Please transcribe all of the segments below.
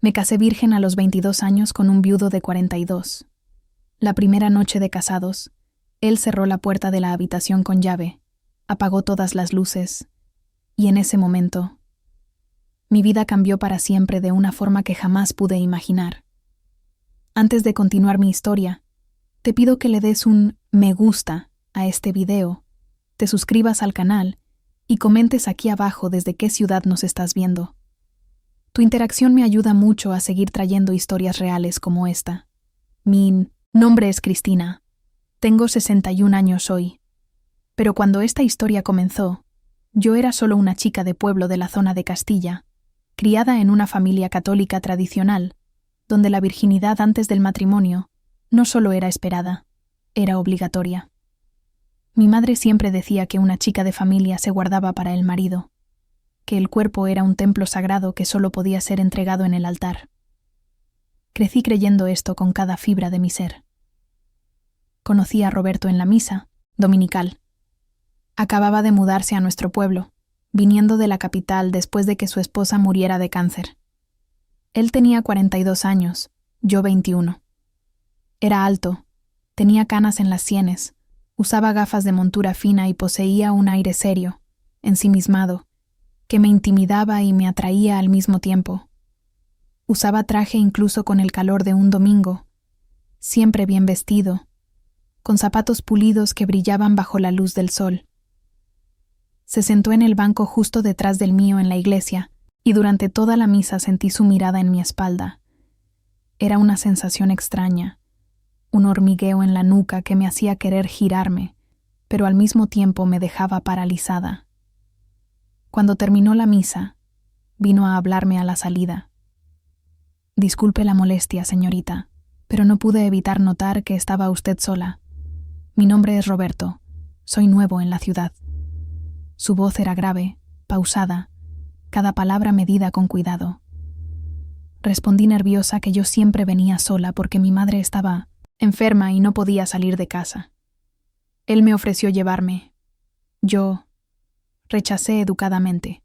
Me casé virgen a los 22 años con un viudo de 42. La primera noche de casados, él cerró la puerta de la habitación con llave, apagó todas las luces, y en ese momento, mi vida cambió para siempre de una forma que jamás pude imaginar. Antes de continuar mi historia, te pido que le des un me gusta a este video, te suscribas al canal y comentes aquí abajo desde qué ciudad nos estás viendo. Tu interacción me ayuda mucho a seguir trayendo historias reales como esta. Mi nombre es Cristina. Tengo 61 años hoy. Pero cuando esta historia comenzó, yo era solo una chica de pueblo de la zona de Castilla, criada en una familia católica tradicional, donde la virginidad antes del matrimonio no solo era esperada, era obligatoria. Mi madre siempre decía que una chica de familia se guardaba para el marido, que el cuerpo era un templo sagrado que solo podía ser entregado en el altar. Crecí creyendo esto con cada fibra de mi ser. Conocí a Roberto en la misa dominical. Acababa de mudarse a nuestro pueblo, viniendo de la capital después de que su esposa muriera de cáncer. Él tenía 42 años, yo 21. Era alto, tenía canas en las sienes, usaba gafas de montura fina y poseía un aire serio, ensimismado, que me intimidaba y me atraía al mismo tiempo. Usaba traje incluso con el calor de un domingo, siempre bien vestido, con zapatos pulidos que brillaban bajo la luz del sol. Se sentó en el banco justo detrás del mío en la iglesia, y durante toda la misa sentí su mirada en mi espalda. Era una sensación extraña, un hormigueo en la nuca que me hacía querer girarme, pero al mismo tiempo me dejaba paralizada. Cuando terminó la misa, vino a hablarme a la salida. Disculpe la molestia, señorita, pero no pude evitar notar que estaba usted sola. Mi nombre es Roberto, soy nuevo en la ciudad. Su voz era grave, pausada, cada palabra medida con cuidado. Respondí nerviosa que yo siempre venía sola porque mi madre estaba enferma y no podía salir de casa. Él me ofreció llevarme. Yo rechacé educadamente,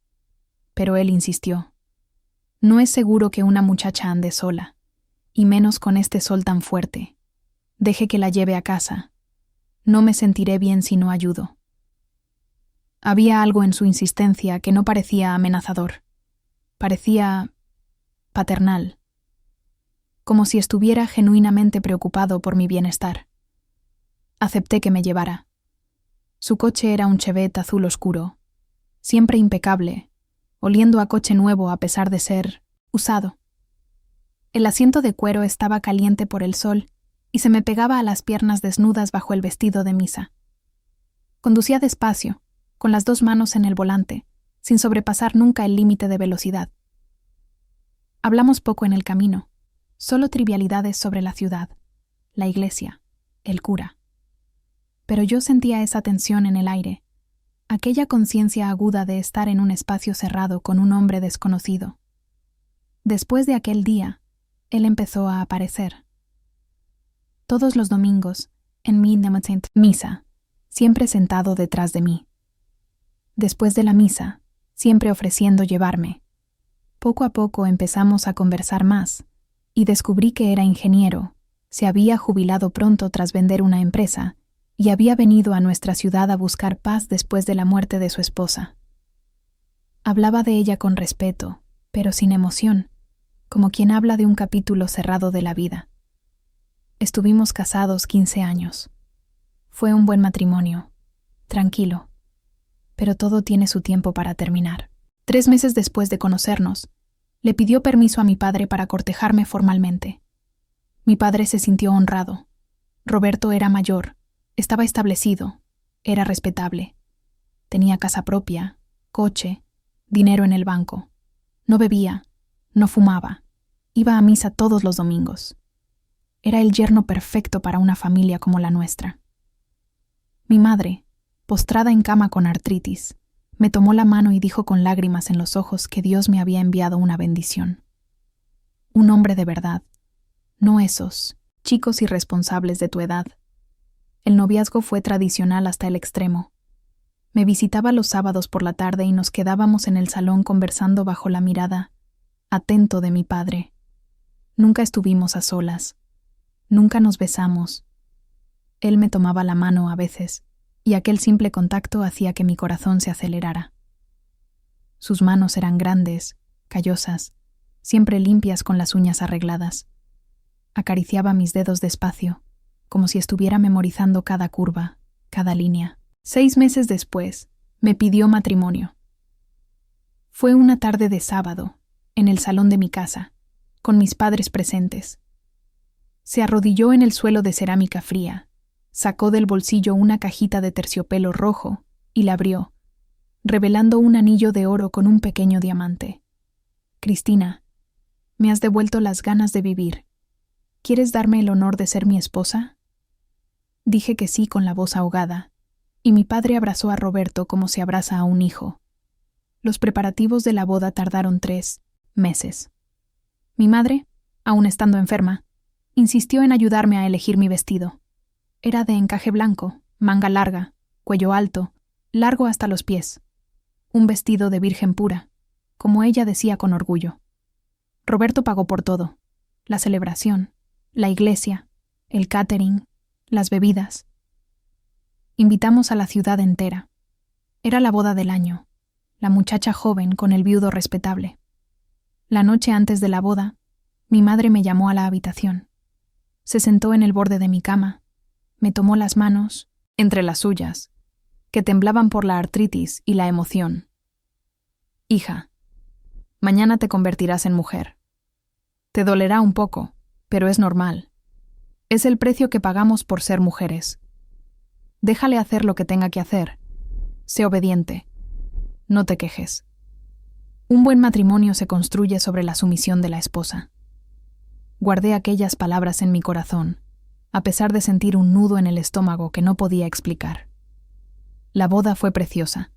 pero él insistió. No es seguro que una muchacha ande sola, y menos con este sol tan fuerte. Deje que la lleve a casa. No me sentiré bien si no ayudo. Había algo en su insistencia que no parecía amenazador. Parecía paternal, como si estuviera genuinamente preocupado por mi bienestar. Acepté que me llevara. Su coche era un Chevette azul oscuro, siempre impecable, oliendo a coche nuevo a pesar de ser usado. El asiento de cuero estaba caliente por el sol y se me pegaba a las piernas desnudas bajo el vestido de misa. Conducía despacio, con las dos manos en el volante, sin sobrepasar nunca el límite de velocidad. Hablamos poco en el camino, solo trivialidades sobre la ciudad, la iglesia, el cura. Pero yo sentía esa tensión en el aire, aquella conciencia aguda de estar en un espacio cerrado con un hombre desconocido. Después de aquel día, él empezó a aparecer. Todos los domingos, en mi misa, siempre sentado detrás de mí. Después de la misa, siempre ofreciendo llevarme. Poco a poco empezamos a conversar más, y descubrí que era ingeniero, se había jubilado pronto tras vender una empresa, y había venido a nuestra ciudad a buscar paz después de la muerte de su esposa. Hablaba de ella con respeto, pero sin emoción, como quien habla de un capítulo cerrado de la vida. Estuvimos casados 15 años. Fue un buen matrimonio, tranquilo, pero todo tiene su tiempo para terminar. 3 meses después de conocernos, le pidió permiso a mi padre para cortejarme formalmente. Mi padre se sintió honrado. Roberto era mayor, estaba establecido, era respetable. Tenía casa propia, coche, dinero en el banco. No bebía, no fumaba, iba a misa todos los domingos. Era el yerno perfecto para una familia como la nuestra. Mi madre, postrada en cama con artritis, me tomó la mano y dijo con lágrimas en los ojos que Dios me había enviado una bendición. Un hombre de verdad, no esos chicos irresponsables de tu edad. El noviazgo fue tradicional hasta el extremo. Me visitaba los sábados por la tarde y nos quedábamos en el salón conversando bajo la mirada atento de mi padre. Nunca estuvimos a solas. Nunca nos besamos. Él me tomaba la mano a veces, y aquel simple contacto hacía que mi corazón se acelerara. Sus manos eran grandes, callosas, siempre limpias con las uñas arregladas. Acariciaba mis dedos despacio, como si estuviera memorizando cada curva, cada línea. 6 meses después, me pidió matrimonio. Fue una tarde de sábado, en el salón de mi casa, con mis padres presentes. Se arrodilló en el suelo de cerámica fría, sacó del bolsillo una cajita de terciopelo rojo y la abrió, revelando un anillo de oro con un pequeño diamante. Cristina, me has devuelto las ganas de vivir. ¿Quieres darme el honor de ser mi esposa? Dije que sí con la voz ahogada, y mi padre abrazó a Roberto como se abraza a un hijo. Los preparativos de la boda tardaron 3 meses. Mi madre, aún estando enferma, insistió en ayudarme a elegir mi vestido. Era de encaje blanco, manga larga, cuello alto, largo hasta los pies. Un vestido de virgen pura, como ella decía con orgullo. Roberto pagó por todo: la celebración, la iglesia, el catering, las bebidas. Invitamos a la ciudad entera. Era la boda del año, la muchacha joven con el viudo respetable. La noche antes de la boda, mi madre me llamó a la habitación. Se sentó en el borde de mi cama, me tomó las manos, entre las suyas, que temblaban por la artritis y la emoción. Hija, mañana te convertirás en mujer. Te dolerá un poco, pero es normal. Es el precio que pagamos por ser mujeres. Déjale hacer lo que tenga que hacer. Sé obediente. No te quejes. Un buen matrimonio se construye sobre la sumisión de la esposa. Guardé aquellas palabras en mi corazón, a pesar de sentir un nudo en el estómago que no podía explicar. La boda fue preciosa.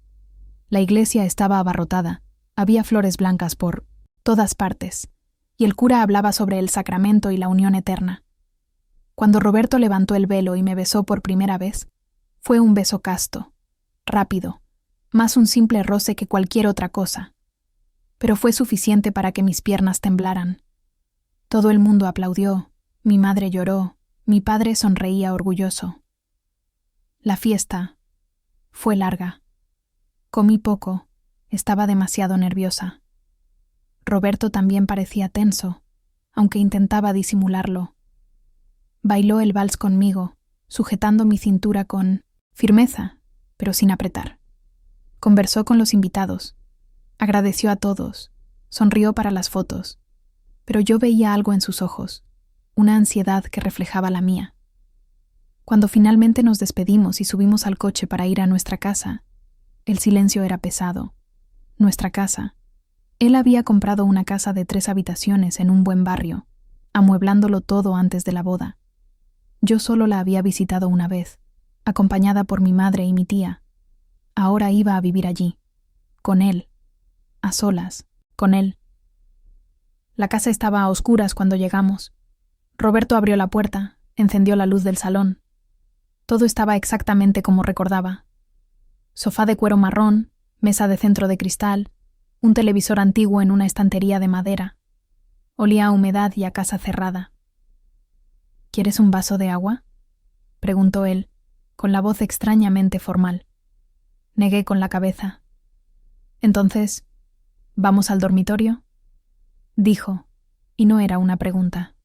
La iglesia estaba abarrotada, había flores blancas por todas partes, y el cura hablaba sobre el sacramento y la unión eterna. Cuando Roberto levantó el velo y me besó por primera vez, fue un beso casto, rápido, más un simple roce que cualquier otra cosa. Pero fue suficiente para que mis piernas temblaran. Todo el mundo aplaudió, mi madre lloró, mi padre sonreía orgulloso. La fiesta fue larga. Comí poco, estaba demasiado nerviosa. Roberto también parecía tenso, aunque intentaba disimularlo. Bailó el vals conmigo, sujetando mi cintura con firmeza, pero sin apretar. Conversó con los invitados, agradeció a todos, sonrió para las fotos, pero yo veía algo en sus ojos, una ansiedad que reflejaba la mía. Cuando finalmente nos despedimos y subimos al coche para ir a nuestra casa, el silencio era pesado. Nuestra casa. Él había comprado una casa de 3 habitaciones en un buen barrio, amueblándolo todo antes de la boda. Yo solo la había visitado una vez, acompañada por mi madre y mi tía. Ahora iba a vivir allí, con él, a solas, con él. La casa estaba a oscuras cuando llegamos. Roberto abrió la puerta, encendió la luz del salón. Todo estaba exactamente como recordaba. Sofá de cuero marrón, mesa de centro de cristal, un televisor antiguo en una estantería de madera. Olía a humedad y a casa cerrada. ¿Quieres un vaso de agua?, preguntó él, con la voz extrañamente formal. Negué con la cabeza. Entonces, ¿vamos al dormitorio?, dijo, y no era una pregunta.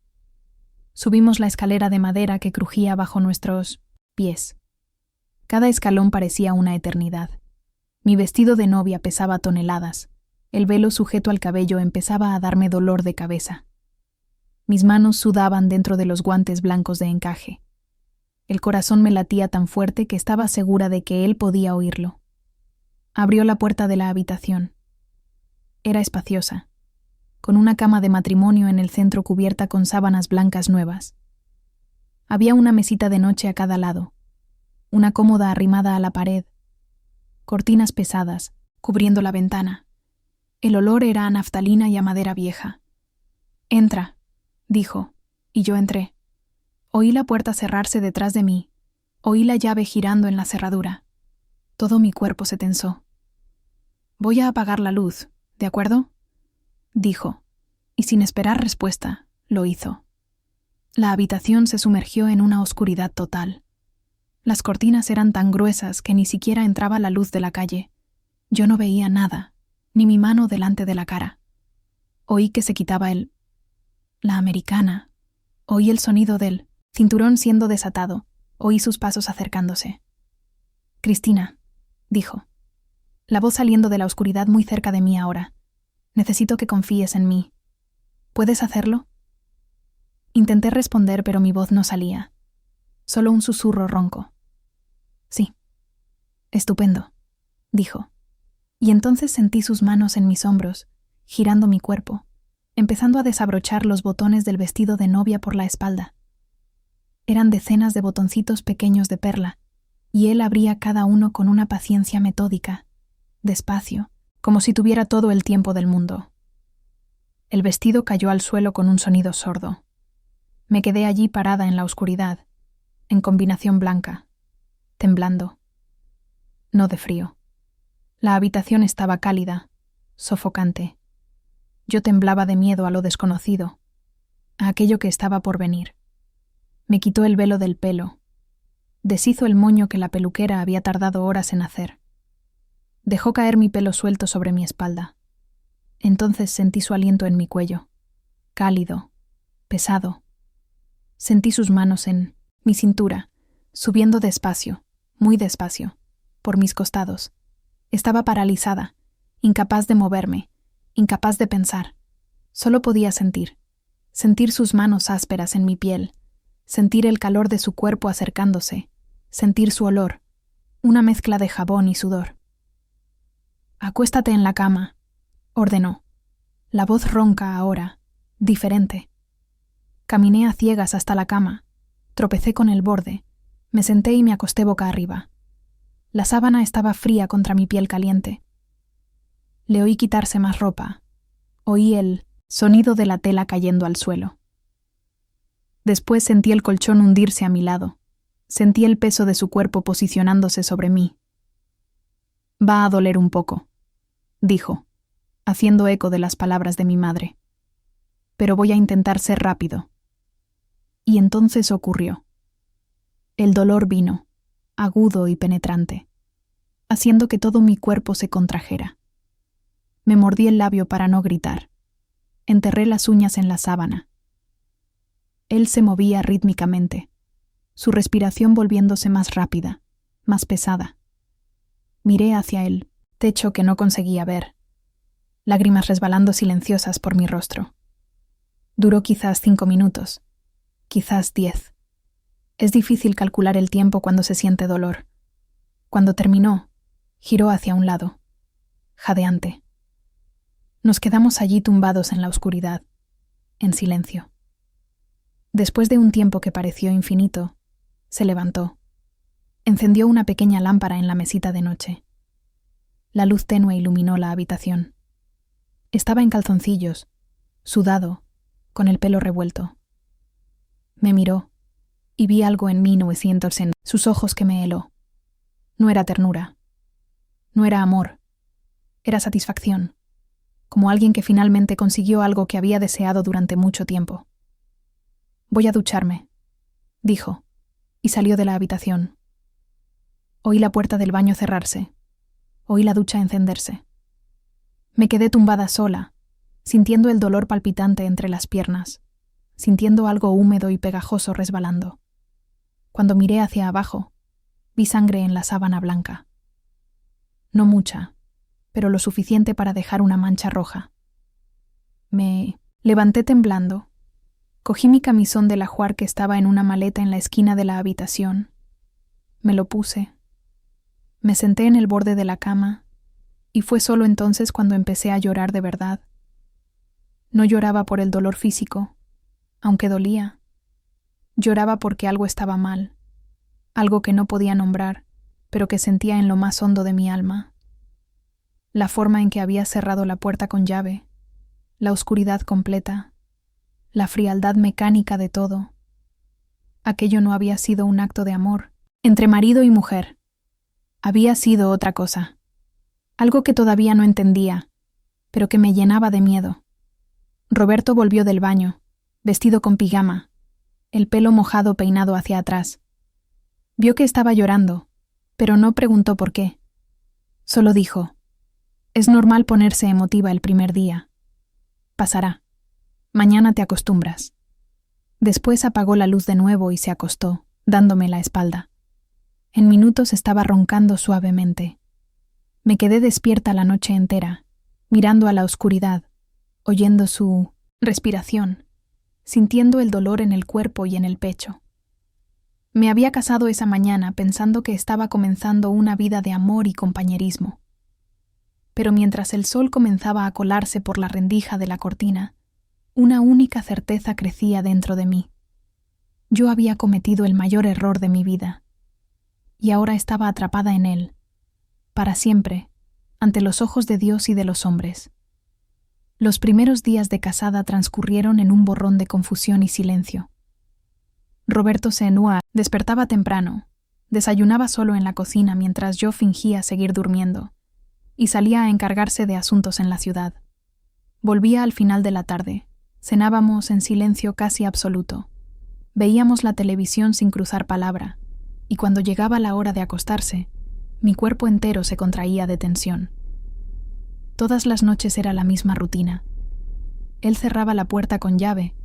Subimos la escalera de madera que crujía bajo nuestros pies. Cada escalón parecía una eternidad. Mi vestido de novia pesaba toneladas. El velo sujeto al cabello empezaba a darme dolor de cabeza. Mis manos sudaban dentro de los guantes blancos de encaje. El corazón me latía tan fuerte que estaba segura de que él podía oírlo. Abrió la puerta de la habitación. Era espaciosa, con una cama de matrimonio en el centro cubierta con sábanas blancas nuevas. Había una mesita de noche a cada lado, una cómoda arrimada a la pared, cortinas pesadas, cubriendo la ventana. El olor era a naftalina y a madera vieja. «Entra», dijo, y yo entré. Oí la puerta cerrarse detrás de mí, oí la llave girando en la cerradura. Todo mi cuerpo se tensó. «Voy a apagar la luz, ¿de acuerdo?», dijo, y sin esperar respuesta, lo hizo. La habitación se sumergió en una oscuridad total. Las cortinas eran tan gruesas que ni siquiera entraba la luz de la calle. Yo no veía nada, ni mi mano delante de la cara. Oí que se quitaba la americana. Oí el sonido del cinturón siendo desatado. Oí sus pasos acercándose. «Cristina», dijo. La voz saliendo de la oscuridad muy cerca de mí ahora. «Necesito que confíes en mí. ¿Puedes hacerlo?» Intenté responder, pero mi voz no salía. Solo un susurro ronco. «Sí». «Estupendo», dijo. Y entonces sentí sus manos en mis hombros, girando mi cuerpo, empezando a desabrochar los botones del vestido de novia por la espalda. Eran decenas de botoncitos pequeños de perla, y él abría cada uno con una paciencia metódica, despacio, como si tuviera todo el tiempo del mundo. El vestido cayó al suelo con un sonido sordo. Me quedé allí parada en la oscuridad, en combinación blanca, temblando. No de frío. La habitación estaba cálida, sofocante. Yo temblaba de miedo a lo desconocido, a aquello que estaba por venir. Me quitó el velo del pelo. Deshizo el moño que la peluquera había tardado horas en hacer. Dejó caer mi pelo suelto sobre mi espalda. Entonces sentí su aliento en mi cuello, cálido, pesado. Sentí sus manos en mi cintura, subiendo despacio, muy despacio, por mis costados. Estaba paralizada, incapaz de moverme, incapaz de pensar. Solo podía sentir sus manos ásperas en mi piel, sentir el calor de su cuerpo acercándose, sentir su olor, una mezcla de jabón y sudor. «Acuéstate en la cama», ordenó. La voz ronca ahora, diferente. Caminé a ciegas hasta la cama, tropecé con el borde, me senté y me acosté boca arriba. La sábana estaba fría contra mi piel caliente. Le oí quitarse más ropa. Oí el sonido de la tela cayendo al suelo. Después sentí el colchón hundirse a mi lado. Sentí el peso de su cuerpo posicionándose sobre mí. «Va a doler un poco», dijo, haciendo eco de las palabras de mi madre. «Pero voy a intentar ser rápido». Y entonces ocurrió. El dolor vino, agudo y penetrante, haciendo que todo mi cuerpo se contrajera. Me mordí el labio para no gritar. Enterré las uñas en la sábana. Él se movía rítmicamente, su respiración volviéndose más rápida, más pesada. Miré hacia el techo que no conseguía ver, lágrimas resbalando silenciosas por mi rostro. Duró quizás 5 minutos, quizás 10. Es difícil calcular el tiempo cuando se siente dolor. Cuando terminó, giró hacia un lado, jadeante. Nos quedamos allí tumbados en la oscuridad, en silencio. Después de un tiempo que pareció infinito, se levantó. Encendió una pequeña lámpara en la mesita de noche. La luz tenue iluminó la habitación. Estaba en calzoncillos, sudado, con el pelo revuelto. Me miró, y vi algo en 1900 en sus ojos que me heló. No era ternura. No era amor. Era satisfacción, como alguien que finalmente consiguió algo que había deseado durante mucho tiempo. «Voy a ducharme», dijo, y salió de la habitación. Oí la puerta del baño cerrarse. Oí la ducha encenderse. Me quedé tumbada sola, sintiendo el dolor palpitante entre las piernas, sintiendo algo húmedo y pegajoso resbalando. Cuando miré hacia abajo, vi sangre en la sábana blanca. No mucha, pero lo suficiente para dejar una mancha roja. Me levanté temblando. Cogí mi camisón del ajuar que estaba en una maleta en la esquina de la habitación. Me lo puse. Me senté en el borde de la cama, y fue solo entonces cuando empecé a llorar de verdad. No lloraba por el dolor físico, aunque dolía. Lloraba porque algo estaba mal, algo que no podía nombrar, pero que sentía en lo más hondo de mi alma. La forma en que había cerrado la puerta con llave, la oscuridad completa, la frialdad mecánica de todo. Aquello no había sido un acto de amor entre marido y mujer. Había sido otra cosa, algo que todavía no entendía, pero que me llenaba de miedo. Roberto volvió del baño, vestido con pijama, el pelo mojado peinado hacia atrás. Vio que estaba llorando, pero no preguntó por qué. Solo dijo: «Es normal ponerse emotiva el primer día. Pasará. Mañana te acostumbras». Después apagó la luz de nuevo y se acostó, dándome la espalda. En minutos estaba roncando suavemente. Me quedé despierta la noche entera, mirando a la oscuridad, oyendo su respiración, sintiendo el dolor en el cuerpo y en el pecho. Me había casado esa mañana pensando que estaba comenzando una vida de amor y compañerismo. Pero mientras el sol comenzaba a colarse por la rendija de la cortina, una única certeza crecía dentro de mí. Yo había cometido el mayor error de mi vida, y ahora estaba atrapada en él, para siempre, ante los ojos de Dios y de los hombres. Los primeros días de casada transcurrieron en un borrón de confusión y silencio. Roberto Senua despertaba temprano, desayunaba solo en la cocina mientras yo fingía seguir durmiendo, y salía a encargarse de asuntos en la ciudad. Volvía al final de la tarde. Cenábamos en silencio casi absoluto. Veíamos la televisión sin cruzar palabra, y cuando llegaba la hora de acostarse, mi cuerpo entero se contraía de tensión. Todas las noches era la misma rutina. Él cerraba la puerta con llave,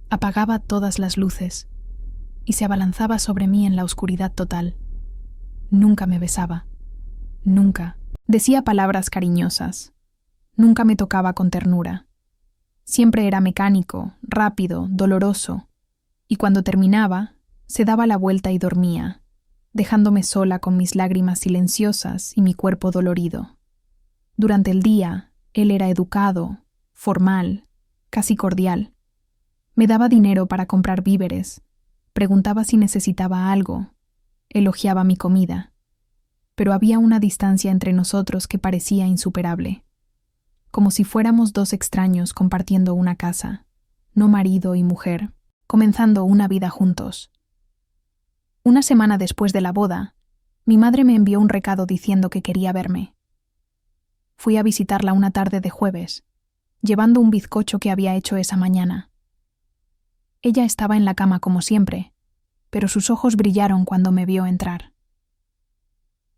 apagaba todas las luces, y se abalanzaba sobre mí en la oscuridad total. Nunca me besaba. Nunca. Decía palabras cariñosas. Nunca me tocaba con ternura. Siempre era mecánico, rápido, doloroso, y cuando terminaba, se daba la vuelta y dormía, dejándome sola con mis lágrimas silenciosas y mi cuerpo dolorido. Durante el día, él era educado, formal, casi cordial. Me daba dinero para comprar víveres, preguntaba si necesitaba algo, elogiaba mi comida, pero había una distancia entre nosotros que parecía insuperable. Como si fuéramos dos extraños compartiendo una casa, no marido y mujer, comenzando una vida juntos. Una semana después de la boda, mi madre me envió un recado diciendo que quería verme. Fui a visitarla una tarde de jueves, llevando un bizcocho que había hecho esa mañana. Ella estaba en la cama como siempre, pero sus ojos brillaron cuando me vio entrar.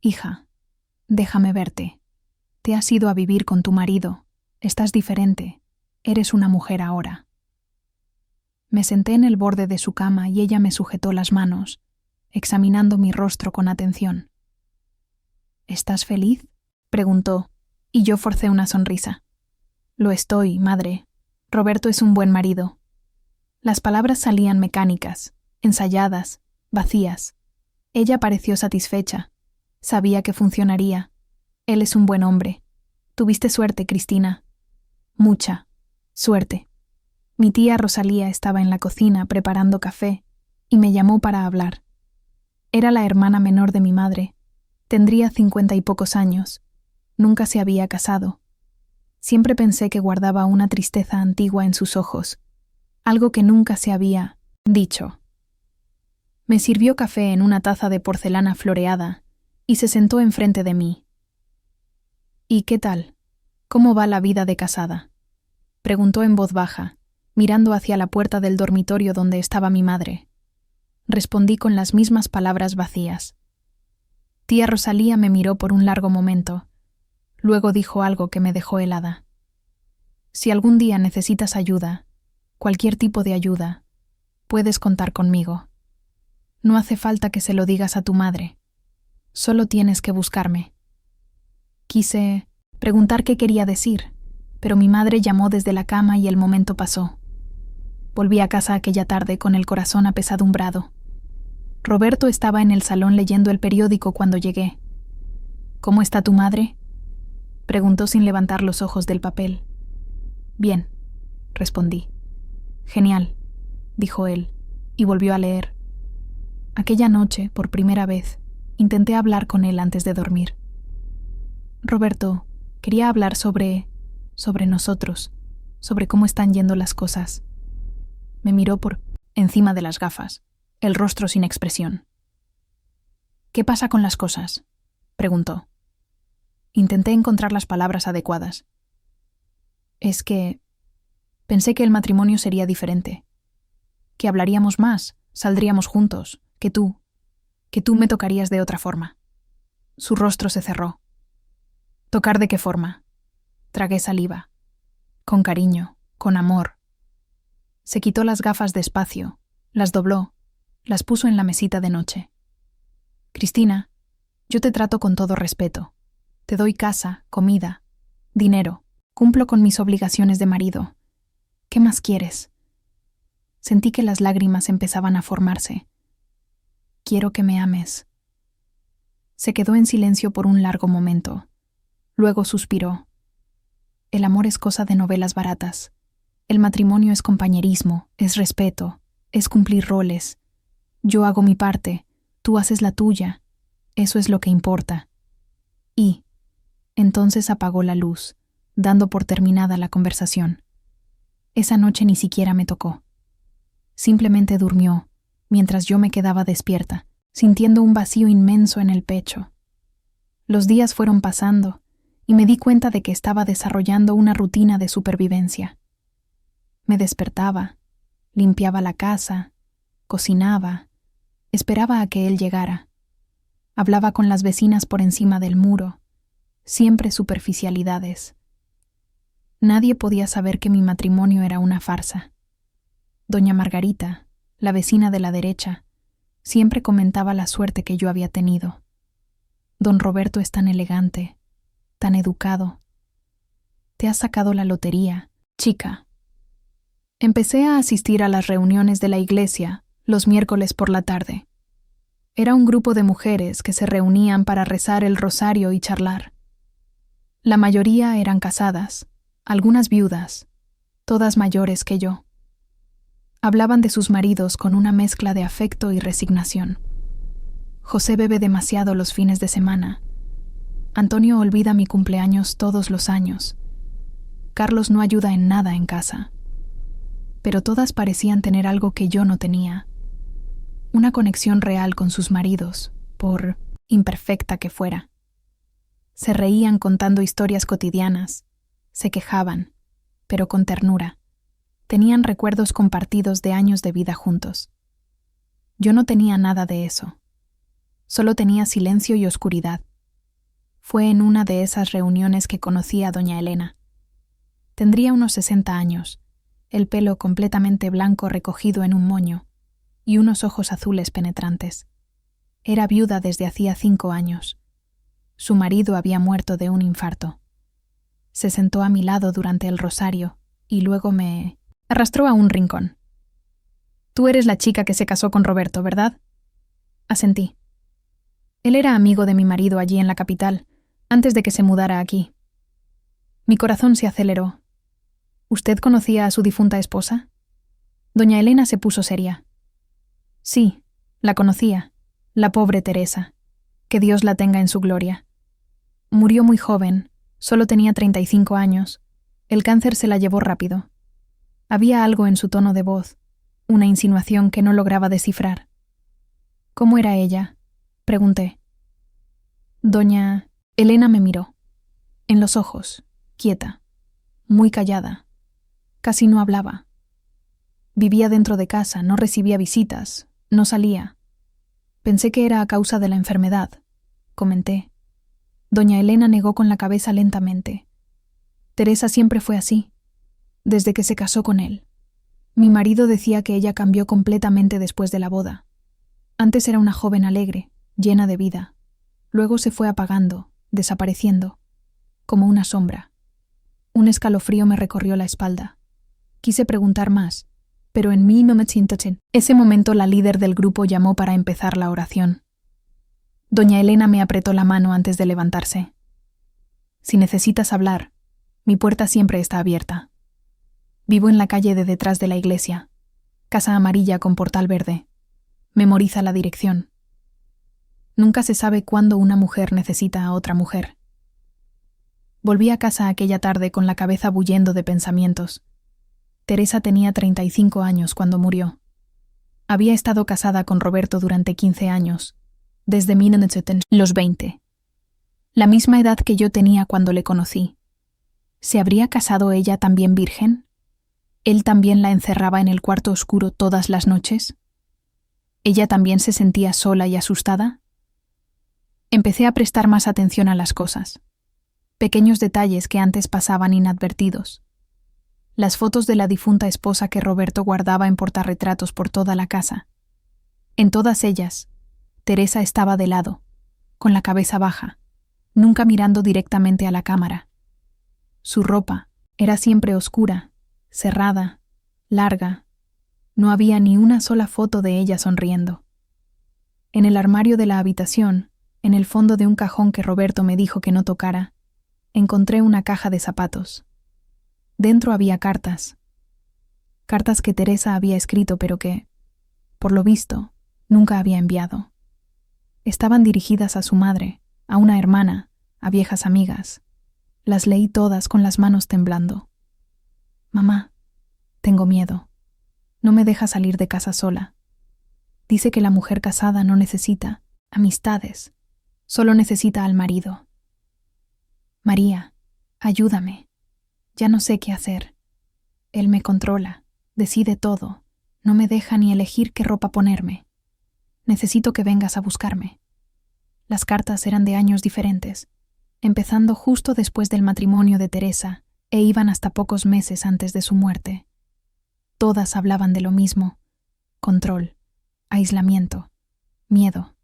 «Hija, déjame verte. Te has ido a vivir con tu marido. Estás diferente. Eres una mujer ahora». Me senté en el borde de su cama y ella me sujetó las manos, examinando mi rostro con atención. «¿Estás feliz?», preguntó, y yo forcé una sonrisa. «Lo estoy, madre. Roberto es un buen marido». Las palabras salían mecánicas, ensayadas, vacías. Ella pareció satisfecha. Sabía que funcionaría. Él es un buen hombre. Tuviste suerte, Cristina. Mucha suerte. Mi tía Rosalía estaba en la cocina preparando café y me llamó para hablar. Era la hermana menor de mi madre. Tendría 50 y pocos años. Nunca se había casado. Siempre pensé que guardaba una tristeza antigua en sus ojos, algo que nunca se había dicho. Me sirvió café en una taza de porcelana floreada y se sentó enfrente de mí. «¿Y qué tal? ¿Cómo va la vida de casada?», preguntó en voz baja, mirando hacia la puerta del dormitorio donde estaba mi madre. Respondí con las mismas palabras vacías. Tía Rosalía me miró por un largo momento. Luego dijo algo que me dejó helada. «Si algún día necesitas ayuda, cualquier tipo de ayuda, puedes contar conmigo. No hace falta que se lo digas a tu madre. Solo tienes que buscarme». Quise preguntar qué quería decir, pero mi madre llamó desde la cama y el momento pasó. Volví a casa aquella tarde con el corazón apesadumbrado. Roberto estaba en el salón leyendo el periódico cuando llegué. «¿Cómo está tu madre?», preguntó sin levantar los ojos del papel. «Bien», respondí. «Genial», dijo él, y volvió a leer. Aquella noche, por primera vez, intenté hablar con él antes de dormir. «Roberto, quería hablar sobre nosotros, sobre cómo están yendo las cosas». Me miró por encima de las gafas, el rostro sin expresión. «¿Qué pasa con las cosas?», preguntó. Intenté encontrar las palabras adecuadas. «Es que pensé que el matrimonio sería diferente. que hablaríamos más, saldríamos juntos, que tú me tocarías de otra forma. Su rostro se cerró. ¿Tocar de qué forma? Tragué saliva. Con cariño, con amor. Se quitó las gafas despacio, las dobló, las puso en la mesita de noche. Cristina, yo te trato con todo respeto. Te doy casa, comida, dinero. Cumplo con mis obligaciones de marido. ¿Qué más quieres? Sentí que las lágrimas empezaban a formarse. Quiero que me ames. Se quedó en silencio por un largo momento. Luego suspiró. El amor es cosa de novelas baratas. El matrimonio es compañerismo, es respeto, es cumplir roles. Yo hago mi parte, tú haces la tuya. Eso es lo que importa. Y entonces apagó la luz, dando por terminada la conversación. Esa noche ni siquiera me tocó. Simplemente durmió, mientras yo me quedaba despierta, sintiendo un vacío inmenso en el pecho. Los días fueron pasando, y me di cuenta de que estaba desarrollando una rutina de supervivencia. Me despertaba, limpiaba la casa, cocinaba, esperaba a que él llegara. Hablaba con las vecinas por encima del muro, siempre superficialidades. Nadie podía saber que mi matrimonio era una farsa. Doña Margarita, la vecina de la derecha, siempre comentaba la suerte que yo había tenido. Don Roberto es tan elegante, tan educado. Te has sacado la lotería, chica. Empecé a asistir a las reuniones de la iglesia los miércoles por la tarde. Era un grupo de mujeres que se reunían para rezar el rosario y charlar. La mayoría eran casadas, algunas viudas, todas mayores que yo. Hablaban de sus maridos con una mezcla de afecto y resignación. José bebe demasiado los fines de semana. Antonio olvida mi cumpleaños todos los años. Carlos no ayuda en nada en casa. Pero todas parecían tener algo que yo no tenía. Una conexión real con sus maridos, por imperfecta que fuera. Se reían contando historias cotidianas, se quejaban, pero con ternura. Tenían recuerdos compartidos de años de vida juntos. Yo no tenía nada de eso. Solo tenía silencio y oscuridad. Fue en una de esas reuniones que conocí a doña Elena. Tendría unos 60 años, el pelo completamente blanco recogido en un moño, y unos ojos azules penetrantes. Era viuda desde hacía 5 años. Su marido había muerto de un infarto. Se sentó a mi lado durante el rosario y luego me arrastró a un rincón. Tú eres la chica que se casó con Roberto, ¿verdad? Asentí. Él era amigo de mi marido allí en la capital, antes de que se mudara aquí. Mi corazón se aceleró. ¿Usted conocía a su difunta esposa? Doña Elena se puso seria. Sí, la conocía, la pobre Teresa. Que Dios la tenga en su gloria. Murió muy joven, solo tenía 35 años. El cáncer se la llevó rápido. Había algo en su tono de voz, una insinuación que no lograba descifrar. ¿Cómo era ella?, pregunté. Doña Elena me miró. En los ojos, quieta, muy callada. Casi no hablaba. Vivía dentro de casa, no recibía visitas, no salía. Pensé que era a causa de la enfermedad, comenté. Doña Elena negó con la cabeza lentamente. Teresa siempre fue así, desde que se casó con él. Mi marido decía que ella cambió completamente después de la boda. Antes era una joven alegre, llena de vida. Luego se fue apagando, desapareciendo, como una sombra. Un escalofrío me recorrió la espalda. Quise preguntar más, pero en ese momento la líder del grupo llamó para empezar la oración. Doña Elena me apretó la mano antes de levantarse. Si necesitas hablar, mi puerta siempre está abierta. Vivo en la calle de detrás de la iglesia, casa amarilla con portal verde. Memoriza la dirección. Nunca se sabe cuándo una mujer necesita a otra mujer. Volví a casa aquella tarde con la cabeza bullendo de pensamientos. Teresa tenía 35 años cuando murió. Había estado casada con Roberto durante 15 años, desde los 20. La misma edad que yo tenía cuando le conocí. ¿Se habría casado ella también virgen? ¿Él también la encerraba en el cuarto oscuro todas las noches? ¿Ella también se sentía sola y asustada? Empecé a prestar más atención a las cosas. Pequeños detalles que antes pasaban inadvertidos. Las fotos de la difunta esposa que Roberto guardaba en portarretratos por toda la casa. En todas ellas, Teresa estaba de lado, con la cabeza baja, nunca mirando directamente a la cámara. Su ropa era siempre oscura, cerrada, larga. No había ni una sola foto de ella sonriendo. En el armario de la habitación, en el fondo de un cajón que Roberto me dijo que no tocara, encontré una caja de zapatos. Dentro había cartas. Cartas que Teresa había escrito pero que, por lo visto, nunca había enviado. Estaban dirigidas a su madre, a una hermana, a viejas amigas. Las leí todas con las manos temblando. Mamá, tengo miedo. No me deja salir de casa sola. Dice que la mujer casada no necesita amistades, solo necesita al marido. María, ayúdame. Ya no sé qué hacer. Él me controla, decide todo, no me deja ni elegir qué ropa ponerme. Necesito que vengas a buscarme. Las cartas eran de años diferentes, empezando justo después del matrimonio de Teresa e iban hasta pocos meses antes de su muerte. Todas hablaban de lo mismo: control, aislamiento, miedo.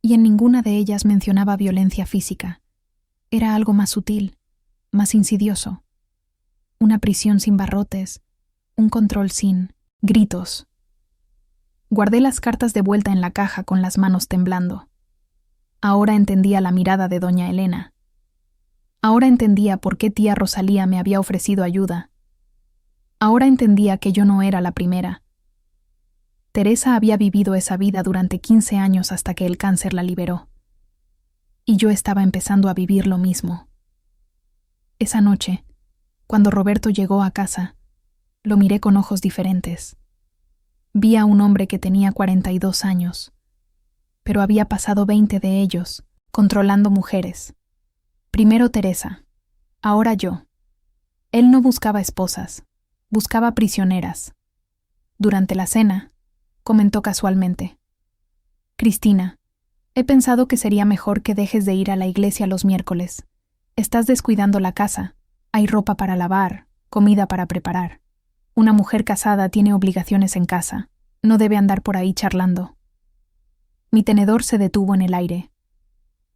Y en ninguna de ellas mencionaba violencia física. Era algo más sutil, más insidioso. Una prisión sin barrotes, un control sin gritos. Guardé las cartas de vuelta en la caja con las manos temblando. Ahora entendía la mirada de doña Elena. Ahora entendía por qué tía Rosalía me había ofrecido ayuda. Ahora entendía que yo no era la primera. Teresa había vivido esa vida durante 15 años hasta que el cáncer la liberó. Y yo estaba empezando a vivir lo mismo. Esa noche, cuando Roberto llegó a casa, lo miré con ojos diferentes. Vi a un hombre que tenía 42 años, pero había pasado 20 de ellos, controlando mujeres. Primero Teresa, ahora yo. Él no buscaba esposas, buscaba prisioneras. Durante la cena, comentó casualmente: Cristina, he pensado que sería mejor que dejes de ir a la iglesia los miércoles. Estás descuidando la casa. Hay ropa para lavar, comida para preparar. Una mujer casada tiene obligaciones en casa. No debe andar por ahí charlando. Mi tenedor se detuvo en el aire.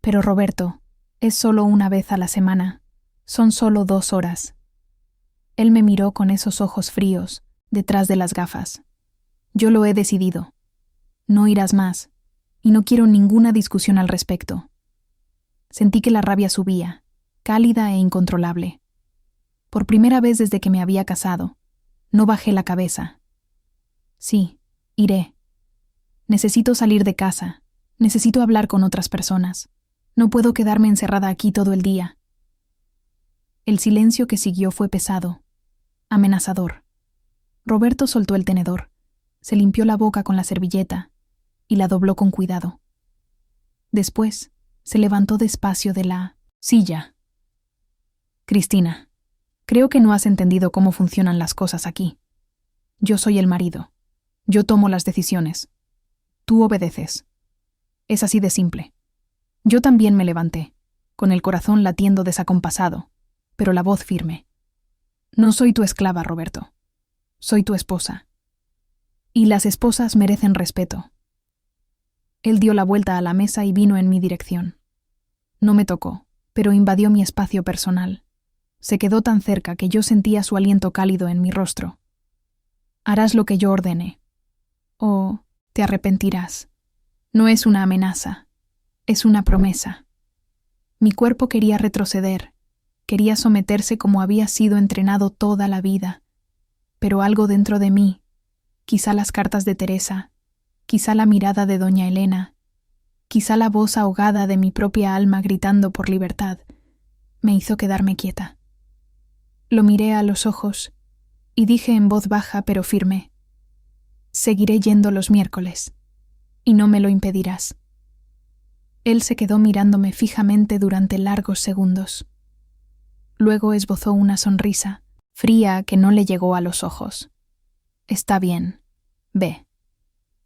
Pero Roberto, es solo una vez a la semana. Son solo 2 horas. Él me miró con esos ojos fríos, detrás de las gafas. Yo lo he decidido. No irás más. Y no quiero ninguna discusión al respecto. Sentí que la rabia subía, cálida e incontrolable. Por primera vez desde que me había casado, no bajé la cabeza. Sí, iré. Necesito salir de casa. Necesito hablar con otras personas. No puedo quedarme encerrada aquí todo el día. El silencio que siguió fue pesado, amenazador. Roberto soltó el tenedor, se limpió la boca con la servilleta y la dobló con cuidado. Después, se levantó despacio de la silla. Cristina, creo que no has entendido cómo funcionan las cosas aquí. Yo soy el marido. Yo tomo las decisiones. Tú obedeces. Es así de simple. Yo también me levanté, con el corazón latiendo desacompasado, pero la voz firme. No soy tu esclava, Roberto. Soy tu esposa. Y las esposas merecen respeto. Él dio la vuelta a la mesa y vino en mi dirección. No me tocó, pero invadió mi espacio personal. Se quedó tan cerca que yo sentía su aliento cálido en mi rostro. Harás lo que yo ordene. O te arrepentirás. No es una amenaza, es una promesa. Mi cuerpo quería retroceder, quería someterse como había sido entrenado toda la vida. Pero algo dentro de mí, quizá las cartas de Teresa, quizá la mirada de doña Elena, quizá la voz ahogada de mi propia alma gritando por libertad, me hizo quedarme quieta. Lo miré a los ojos y dije en voz baja pero firme: seguiré yendo los miércoles, y no me lo impedirás. Él se quedó mirándome fijamente durante largos segundos. Luego esbozó una sonrisa, fría que no le llegó a los ojos. Está bien, ve.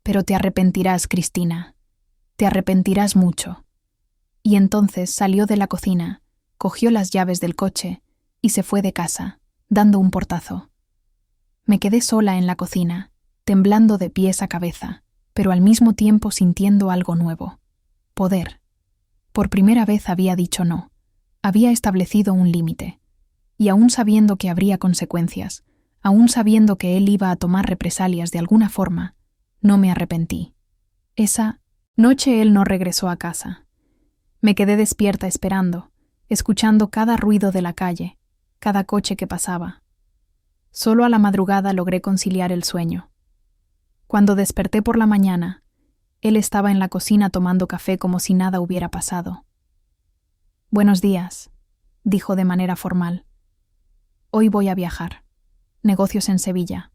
Pero te arrepentirás, Cristina. Te arrepentirás mucho. Y entonces salió de la cocina, cogió las llaves del coche y se fue de casa, dando un portazo. Me quedé sola en la cocina, temblando de pies a cabeza, pero al mismo tiempo sintiendo algo nuevo. Poder. Por primera vez había dicho no. Había establecido un límite. Y aún sabiendo que habría consecuencias, aún sabiendo que él iba a tomar represalias de alguna forma, no me arrepentí. Esa noche él no regresó a casa. Me quedé despierta esperando, escuchando cada ruido de la calle, cada coche que pasaba. Solo a la madrugada logré conciliar el sueño. Cuando desperté por la mañana, él estaba en la cocina tomando café como si nada hubiera pasado. «Buenos días», dijo de manera formal. «Hoy voy a viajar. Negocios en Sevilla.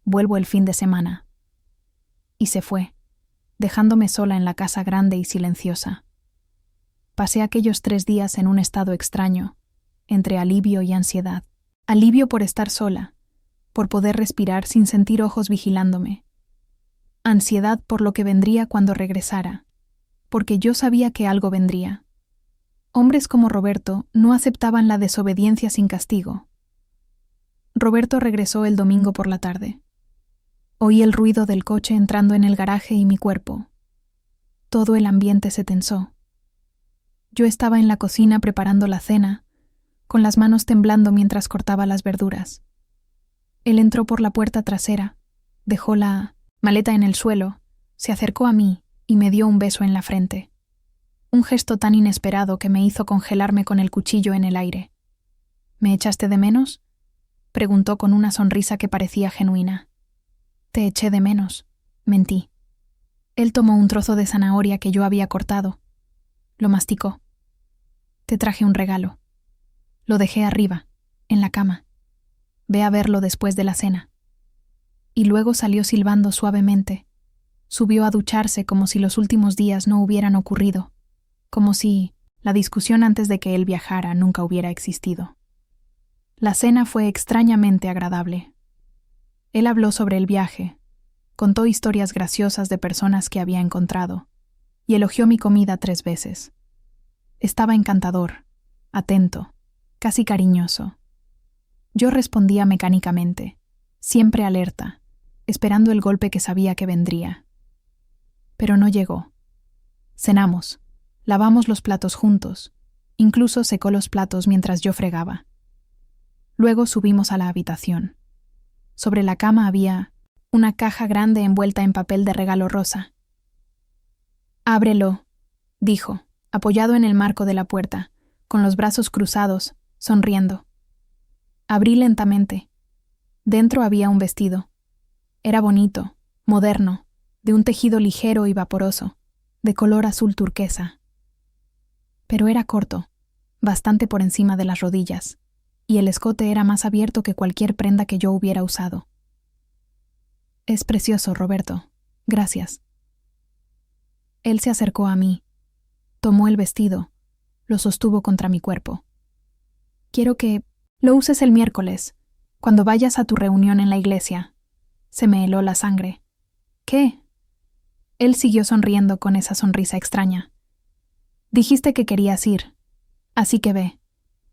Vuelvo el fin de semana». Y se fue, dejándome sola en la casa grande y silenciosa. Pasé aquellos 3 días en un estado extraño, entre alivio y ansiedad. Alivio por estar sola, por poder respirar sin sentir ojos vigilándome. Ansiedad por lo que vendría cuando regresara, porque yo sabía que algo vendría. Hombres como Roberto no aceptaban la desobediencia sin castigo. Roberto regresó el domingo por la tarde. Oí el ruido del coche entrando en el garaje y mi cuerpo. Todo el ambiente se tensó. Yo estaba en la cocina preparando la cena, con las manos temblando mientras cortaba las verduras. Él entró por la puerta trasera, dejó la maleta en el suelo, se acercó a mí y me dio un beso en la frente. Un gesto tan inesperado que me hizo congelarme con el cuchillo en el aire. «¿Me echaste de menos?», preguntó con una sonrisa que parecía genuina. «Te eché de menos», mentí. Él tomó un trozo de zanahoria que yo había cortado. Lo masticó. «Te traje un regalo. Lo dejé arriba, en la cama. Ve a verlo después de la cena». Y luego salió silbando suavemente. Subió a ducharse como si los últimos días no hubieran ocurrido, como si la discusión antes de que él viajara nunca hubiera existido. La cena fue extrañamente agradable. Él habló sobre el viaje, contó historias graciosas de personas que había encontrado, y elogió mi comida 3 veces. Estaba encantador, atento, casi cariñoso. Yo respondía mecánicamente, siempre alerta, esperando el golpe que sabía que vendría. Pero no llegó. Cenamos, lavamos los platos juntos, incluso secó los platos mientras yo fregaba. Luego subimos a la habitación. Sobre la cama había una caja grande envuelta en papel de regalo rosa. «Ábrelo», dijo, apoyado en el marco de la puerta, con los brazos cruzados, sonriendo. Abrí lentamente. Dentro había un vestido. Era bonito, moderno, de un tejido ligero y vaporoso, de color azul turquesa. Pero era corto, bastante por encima de las rodillas, y el escote era más abierto que cualquier prenda que yo hubiera usado. «Es precioso, Roberto. Gracias». Él se acercó a mí, tomó el vestido, lo sostuvo contra mi cuerpo. «Quiero que lo uses el miércoles, cuando vayas a tu reunión en la iglesia». Se me heló la sangre. «¿Qué?». Él siguió sonriendo con esa sonrisa extraña. «Dijiste que querías ir, así que ve,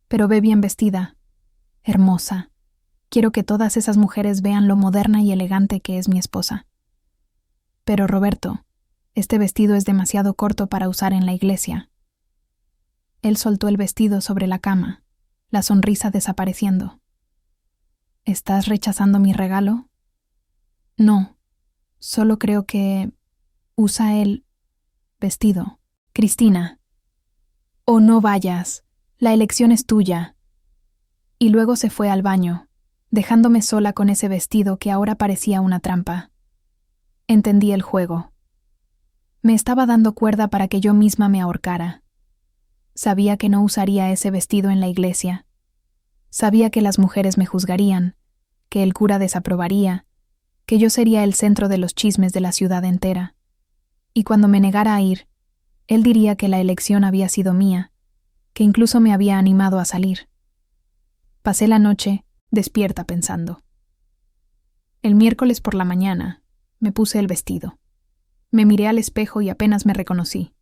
pero ve bien vestida. Hermosa. Quiero que todas esas mujeres vean lo moderna y elegante que es mi esposa». «Pero Roberto, este vestido es demasiado corto para usar en la iglesia». Él soltó el vestido sobre la cama, la sonrisa desapareciendo. «¿Estás rechazando mi regalo?». «No, solo creo que usa el vestido, Cristina». «Oh, no vayas, la elección es tuya». Y luego se fue al baño, dejándome sola con ese vestido que ahora parecía una trampa. Entendí el juego. Me estaba dando cuerda para que yo misma me ahorcara. Sabía que no usaría ese vestido en la iglesia. Sabía que las mujeres me juzgarían, que el cura desaprobaría, que yo sería el centro de los chismes de la ciudad entera. Y cuando me negara a ir, él diría que la elección había sido mía, que incluso me había animado a salir. Pasé la noche despierta pensando. El miércoles por la mañana me puse el vestido. Me miré al espejo y apenas me reconocí.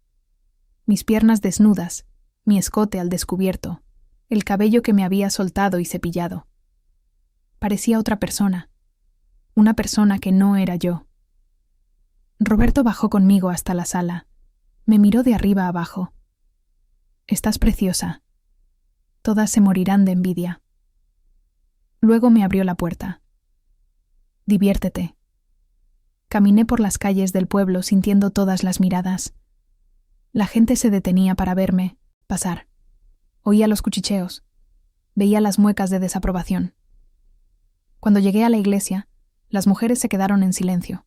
Mis piernas desnudas, mi escote al descubierto, el cabello que me había soltado y cepillado. Parecía otra persona, una persona que no era yo. Roberto bajó conmigo hasta la sala. Me miró de arriba a abajo. Estás preciosa. Todas se morirán de envidia. Luego me abrió la puerta. Diviértete. Caminé por las calles del pueblo sintiendo todas las miradas. La gente se detenía para verme pasar. Oía los cuchicheos. Veía las muecas de desaprobación. Cuando llegué a la iglesia, las mujeres se quedaron en silencio.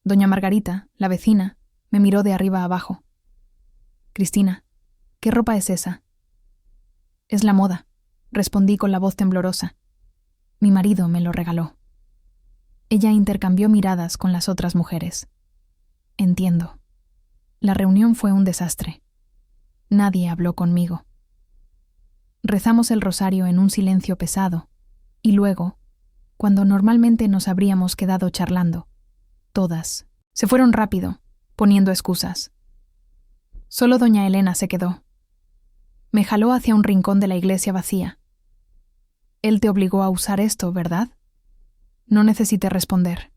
Doña Margarita, la vecina, me miró de arriba a abajo. Cristina, ¿qué ropa es esa? Es la moda, respondí con la voz temblorosa. Mi marido me lo regaló. Ella intercambió miradas con las otras mujeres. Entiendo. La reunión fue un desastre. Nadie habló conmigo. Rezamos el rosario en un silencio pesado, y luego, cuando normalmente nos habríamos quedado charlando, todas se fueron rápido, poniendo excusas. Solo doña Elena se quedó. Me jaló hacia un rincón de la iglesia vacía. Él te obligó a usar esto, ¿verdad? No necesité responder.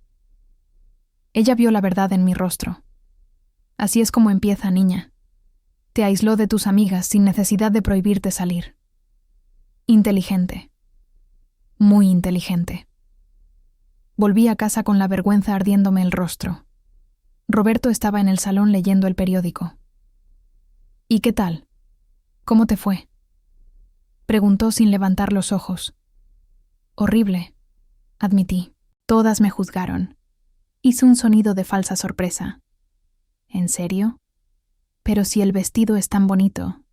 Ella vio la verdad en mi rostro. Así es como empieza, niña. Te aisló de tus amigas sin necesidad de prohibirte salir. Inteligente. Muy inteligente. Volví a casa con la vergüenza ardiéndome el rostro. Roberto estaba en el salón leyendo el periódico. ¿Y qué tal? ¿Cómo te fue? Preguntó sin levantar los ojos. Horrible, admití. Todas me juzgaron. Hice un sonido de falsa sorpresa. ¿En serio? Pero si el vestido es tan bonito,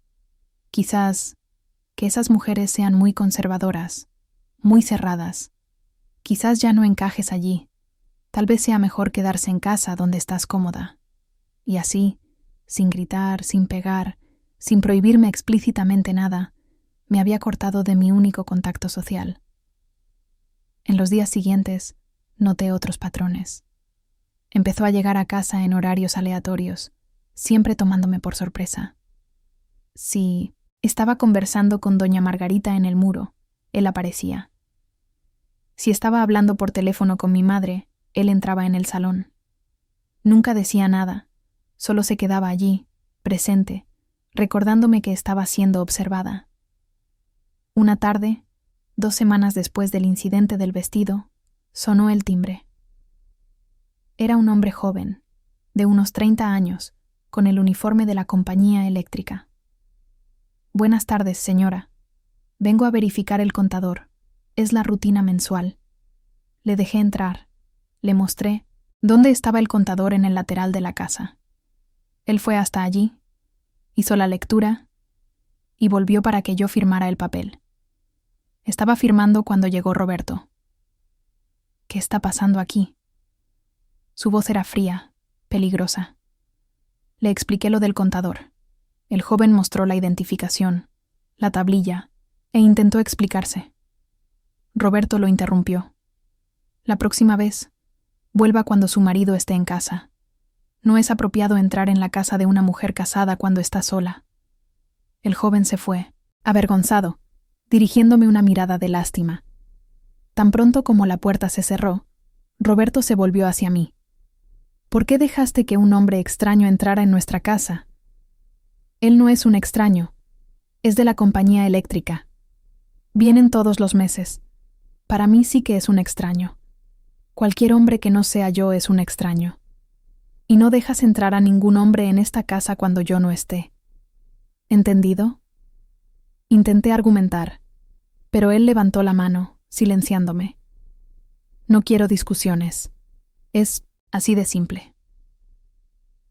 quizás que esas mujeres sean muy conservadoras, muy cerradas. Quizás ya no encajes allí. Tal vez sea mejor quedarse en casa donde estás cómoda. Y así, sin gritar, sin pegar, sin prohibirme explícitamente nada, me había cortado de mi único contacto social. En los días siguientes, noté otros patrones. Empezó a llegar a casa en horarios aleatorios, siempre tomándome por sorpresa. Si estaba conversando con doña Margarita en el muro, él aparecía. Si estaba hablando por teléfono con mi madre, él entraba en el salón. Nunca decía nada, solo se quedaba allí, presente, recordándome que estaba siendo observada. Una tarde, 2 semanas después del incidente del vestido, sonó el timbre. Era un hombre joven, de unos 30 años, con el uniforme de la compañía eléctrica. Buenas tardes, señora. Vengo a verificar el contador. Es la rutina mensual. Le dejé entrar. Le mostré dónde estaba el contador en el lateral de la casa. Él fue hasta allí, hizo la lectura y volvió para que yo firmara el papel. Estaba firmando cuando llegó Roberto. ¿Qué está pasando aquí? Su voz era fría, peligrosa. Le expliqué lo del contador. El joven mostró la identificación, la tablilla, e intentó explicarse. Roberto lo interrumpió. La próxima vez, vuelva cuando su marido esté en casa. No es apropiado entrar en la casa de una mujer casada cuando está sola. El joven se fue, avergonzado, dirigiéndome una mirada de lástima. Tan pronto como la puerta se cerró, Roberto se volvió hacia mí. ¿Por qué dejaste que un hombre extraño entrara en nuestra casa? Él no es un extraño. Es de la compañía eléctrica. Vienen todos los meses. Para mí sí que es un extraño. Cualquier hombre que no sea yo es un extraño. Y no dejas entrar a ningún hombre en esta casa cuando yo no esté. ¿Entendido? Intenté argumentar, pero él levantó la mano, silenciándome. No quiero discusiones. Es así de simple.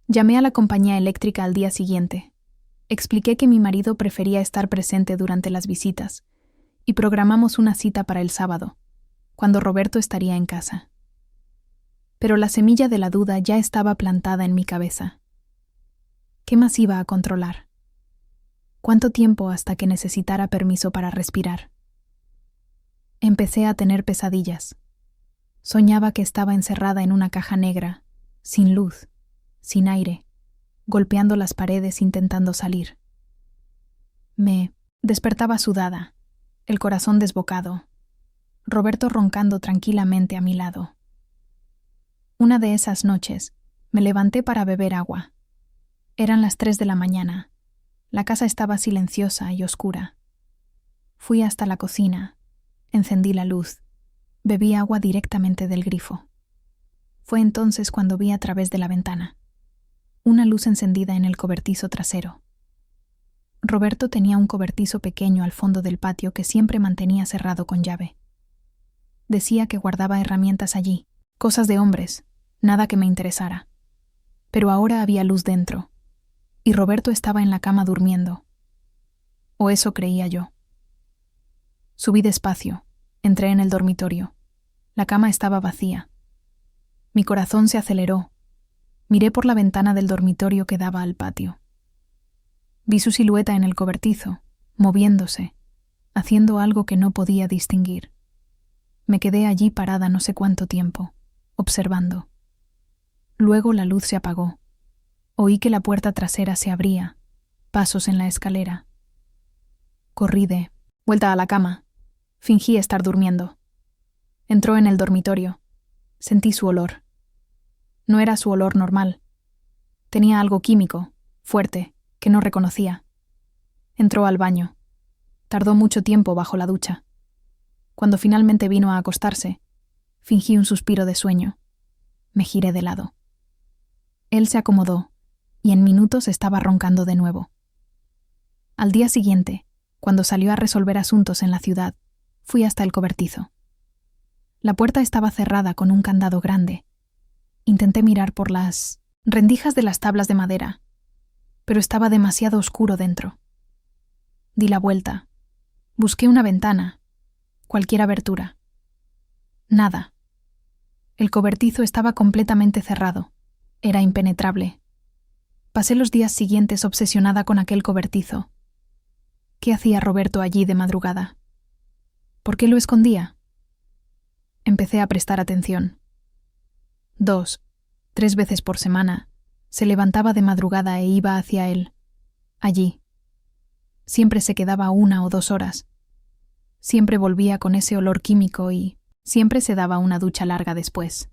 Llamé a la compañía eléctrica al día siguiente. Expliqué que mi marido prefería estar presente durante las visitas y programamos una cita para el sábado, cuando Roberto estaría en casa. Pero la semilla de la duda ya estaba plantada en mi cabeza. ¿Qué más iba a controlar? ¿Cuánto tiempo hasta que necesitara permiso para respirar? Empecé a tener pesadillas. Soñaba que estaba encerrada en una caja negra, sin luz, sin aire, golpeando las paredes intentando salir. Me despertaba sudada, el corazón desbocado, Roberto roncando tranquilamente a mi lado. Una de esas noches, me levanté para beber agua. Eran las 3 de la mañana. La casa estaba silenciosa y oscura. Fui hasta la cocina, encendí la luz, bebí agua directamente del grifo. Fue entonces cuando vi a través de la ventana una luz encendida en el cobertizo trasero. Roberto tenía un cobertizo pequeño al fondo del patio que siempre mantenía cerrado con llave. Decía que guardaba herramientas allí, cosas de hombres, nada que me interesara. Pero ahora había luz dentro, y Roberto estaba en la cama durmiendo. O eso creía yo. Subí despacio, entré en el dormitorio. La cama estaba vacía. Mi corazón se aceleró. Miré por la ventana del dormitorio que daba al patio. Vi su silueta en el cobertizo, moviéndose, haciendo algo que no podía distinguir. Me quedé allí parada no sé cuánto tiempo, observando. Luego la luz se apagó. Oí que la puerta trasera se abría, pasos en la escalera. Corrí de vuelta a la cama. Fingí estar durmiendo. Entró en el dormitorio. Sentí su olor. No era su olor normal. Tenía algo químico, fuerte, que no reconocía. Entró al baño. Tardó mucho tiempo bajo la ducha. Cuando finalmente vino a acostarse, fingí un suspiro de sueño. Me giré de lado. Él se acomodó, y en minutos estaba roncando de nuevo. Al día siguiente, cuando salió a resolver asuntos en la ciudad, fui hasta el cobertizo. La puerta estaba cerrada con un candado grande. Intenté mirar por las rendijas de las tablas de madera, pero estaba demasiado oscuro dentro. Di la vuelta. Busqué una ventana, cualquier abertura. Nada. El cobertizo estaba completamente cerrado. Era impenetrable. Pasé los días siguientes obsesionada con aquel cobertizo. ¿Qué hacía Roberto allí de madrugada? ¿Por qué lo escondía? Empecé a prestar atención. 2, 3 veces por semana, se levantaba de madrugada e iba hacia él. Allí. Siempre se quedaba 1 o 2 horas. Siempre volvía con ese olor químico y siempre se daba una ducha larga después.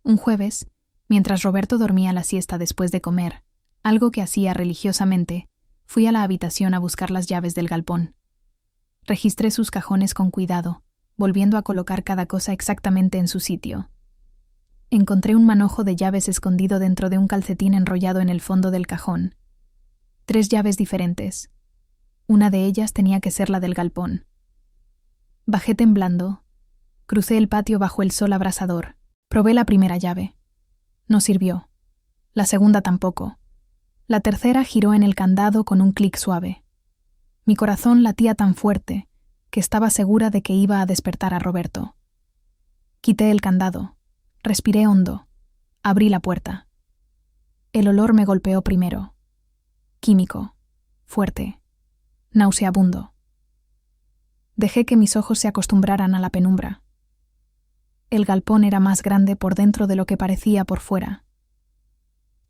Un jueves, mientras Roberto dormía la siesta después de comer, algo que hacía religiosamente, fui a la habitación a buscar las llaves del galpón. Registré sus cajones con cuidado, volviendo a colocar cada cosa exactamente en su sitio. Encontré un manojo de llaves escondido dentro de un calcetín enrollado en el fondo del cajón. 3 llaves diferentes. Una de ellas tenía que ser la del galpón. Bajé temblando. Crucé el patio bajo el sol abrasador. Probé la primera llave. No sirvió. La segunda tampoco. La tercera giró en el candado con un clic suave. Mi corazón latía tan fuerte que estaba segura de que iba a despertar a Roberto. Quité el candado. Respiré hondo. Abrí la puerta. El olor me golpeó primero. Químico. Fuerte. Nauseabundo. Dejé que mis ojos se acostumbraran a la penumbra. El galpón era más grande por dentro de lo que parecía por fuera.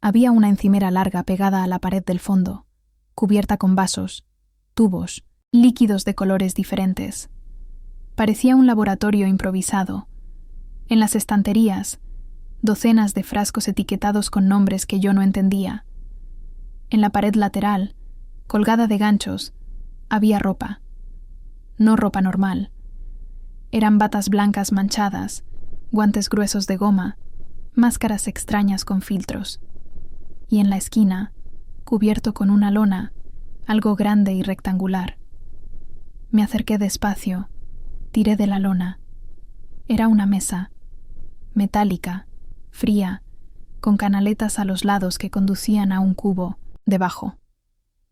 Había una encimera larga pegada a la pared del fondo, cubierta con vasos, tubos, líquidos de colores diferentes. Parecía un laboratorio improvisado. En las estanterías, docenas de frascos etiquetados con nombres que yo no entendía. En la pared lateral, colgada de ganchos, había ropa. No ropa normal. Eran batas blancas manchadas, guantes gruesos de goma, máscaras extrañas con filtros. Y en la esquina, cubierto con una lona, algo grande y rectangular. Me acerqué despacio, tiré de la lona. Era una mesa, metálica, fría, con canaletas a los lados que conducían a un cubo, debajo.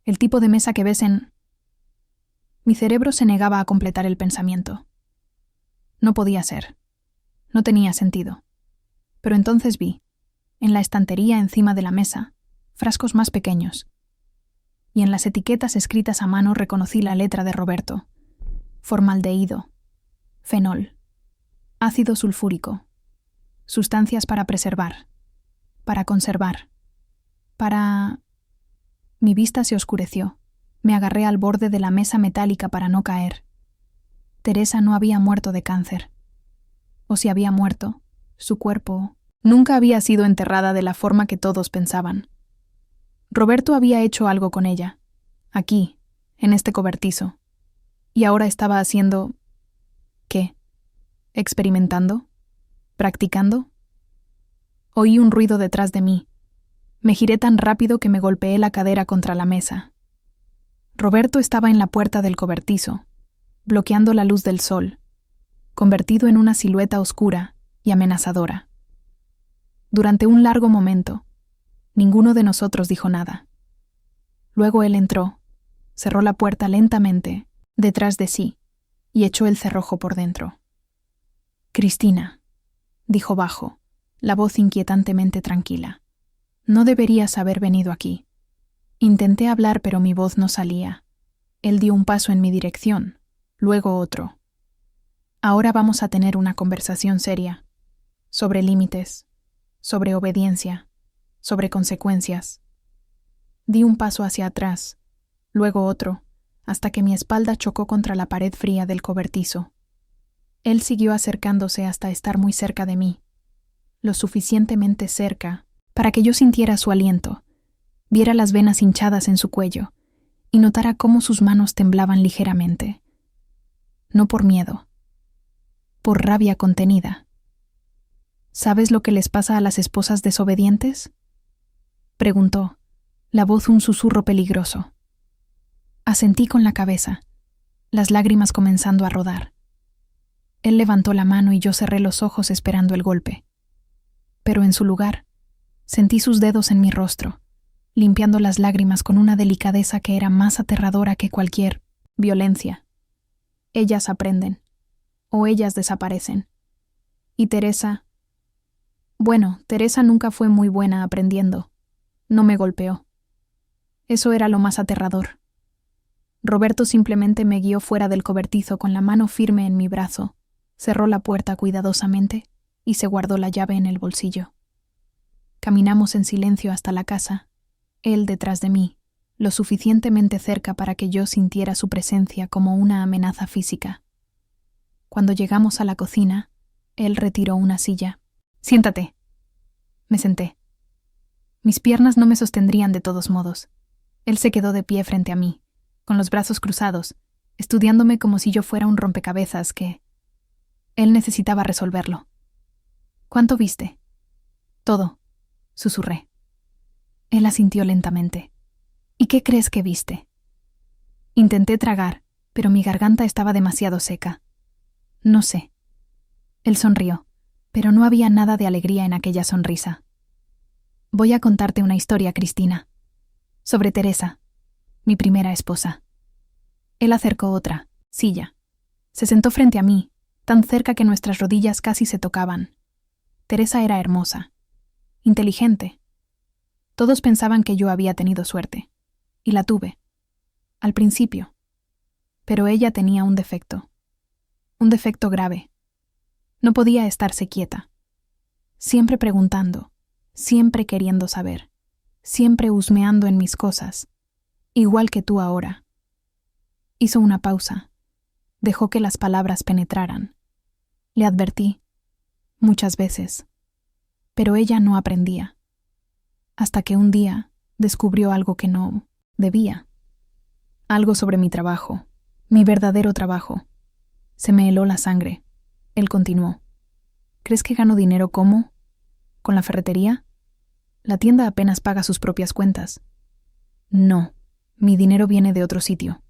El tipo de mesa que ves en... Mi cerebro se negaba a completar el pensamiento. No podía ser. No tenía sentido. Pero entonces vi, en la estantería encima de la mesa, frascos más pequeños. Y en las etiquetas escritas a mano reconocí la letra de Roberto. Formaldehído. Fenol. Ácido sulfúrico. Sustancias para preservar. Para conservar. Para... Mi vista se oscureció. Me agarré al borde de la mesa metálica para no caer. Teresa no había muerto de cáncer. O si había muerto, su cuerpo nunca había sido enterrada de la forma que todos pensaban. Roberto había hecho algo con ella, aquí, en este cobertizo, y ahora estaba haciendo... ¿qué? ¿Experimentando? ¿Practicando? Oí un ruido detrás de mí. Me giré tan rápido que me golpeé la cadera contra la mesa. Roberto estaba en la puerta del cobertizo, bloqueando la luz del sol, convertido en una silueta oscura y amenazadora. Durante un largo momento, ninguno de nosotros dijo nada. Luego él entró, cerró la puerta lentamente detrás de sí y echó el cerrojo por dentro. «Cristina», dijo bajo, la voz inquietantemente tranquila, «no deberías haber venido aquí». Intenté hablar, pero mi voz no salía. Él dio un paso en mi dirección, luego otro. «Ahora vamos a tener una conversación seria, sobre límites, sobre obediencia, sobre consecuencias». Di un paso hacia atrás, luego otro, hasta que mi espalda chocó contra la pared fría del cobertizo. Él siguió acercándose hasta estar muy cerca de mí, lo suficientemente cerca para que yo sintiera su aliento, viera las venas hinchadas en su cuello y notara cómo sus manos temblaban ligeramente. No por miedo, por rabia contenida. «¿Sabes lo que les pasa a las esposas desobedientes?», preguntó, la voz un susurro peligroso. Asentí con la cabeza, las lágrimas comenzando a rodar. Él levantó la mano y yo cerré los ojos esperando el golpe. Pero en su lugar, sentí sus dedos en mi rostro, limpiando las lágrimas con una delicadeza que era más aterradora que cualquier violencia. Ellas aprenden, o ellas desaparecen. Y Teresa... Bueno, Teresa nunca fue muy buena aprendiendo. No me golpeó. Eso era lo más aterrador. Roberto simplemente me guió fuera del cobertizo con la mano firme en mi brazo, cerró la puerta cuidadosamente y se guardó la llave en el bolsillo. Caminamos en silencio hasta la casa, él detrás de mí, lo suficientemente cerca para que yo sintiera su presencia como una amenaza física. Cuando llegamos a la cocina, él retiró una silla. «Siéntate». Me senté. Mis piernas no me sostendrían de todos modos. Él se quedó de pie frente a mí, con los brazos cruzados, estudiándome como si yo fuera un rompecabezas que... Él necesitaba resolverlo. «¿Cuánto viste?» «Todo», susurré. Él asintió lentamente. «¿Y qué crees que viste?» Intenté tragar, pero mi garganta estaba demasiado seca. «No sé». Él sonrió, pero no había nada de alegría en aquella sonrisa. «Voy a contarte una historia, Cristina. Sobre Teresa, mi primera esposa». Él acercó otra silla. Se sentó frente a mí, tan cerca que nuestras rodillas casi se tocaban. Teresa era hermosa, inteligente. Todos pensaban que yo había tenido suerte, y la tuve, al principio. Pero ella tenía un defecto grave. No podía estarse quieta. Siempre preguntando, siempre queriendo saber, siempre husmeando en mis cosas, igual que tú ahora. Hizo una pausa. Dejó que las palabras penetraran. Le advertí, muchas veces, pero ella no aprendía. Hasta que un día descubrió algo que no debía. Algo sobre mi trabajo, mi verdadero trabajo. Se me heló la sangre. Él continuó. ¿Crees que gano dinero cómo? ¿Con la ferretería? La tienda apenas paga sus propias cuentas. No, mi dinero viene de otro sitio.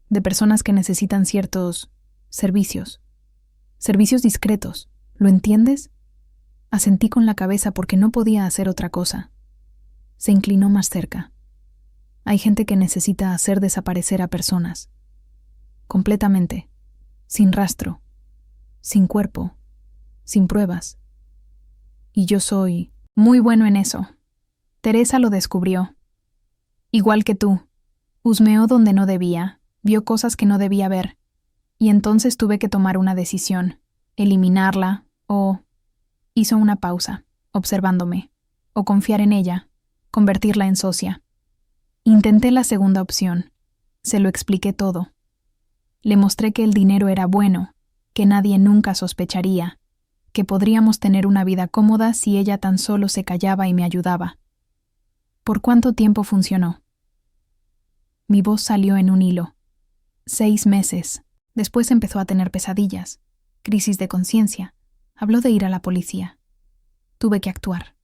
De personas que necesitan ciertos servicios. Servicios discretos, ¿lo entiendes? Asentí con la cabeza porque no podía hacer otra cosa. Se inclinó más cerca. Hay gente que necesita hacer desaparecer a personas. Completamente. Sin rastro. Sin cuerpo. Sin pruebas. Y yo soy muy bueno en eso. Teresa lo descubrió. Igual que tú. Husmeó donde no debía. Vio cosas que no debía ver. Y entonces tuve que tomar una decisión, eliminarla o... Hizo una pausa, observándome, o confiar en ella, convertirla en socia. Intenté la segunda opción, se lo expliqué todo. Le mostré que el dinero era bueno, que nadie nunca sospecharía, que podríamos tener una vida cómoda si ella tan solo se callaba y me ayudaba. ¿Por cuánto tiempo funcionó? Mi voz salió en un hilo. 6 meses. Después empezó a tener pesadillas, crisis de conciencia. Habló de ir a la policía. Tuve que actuar.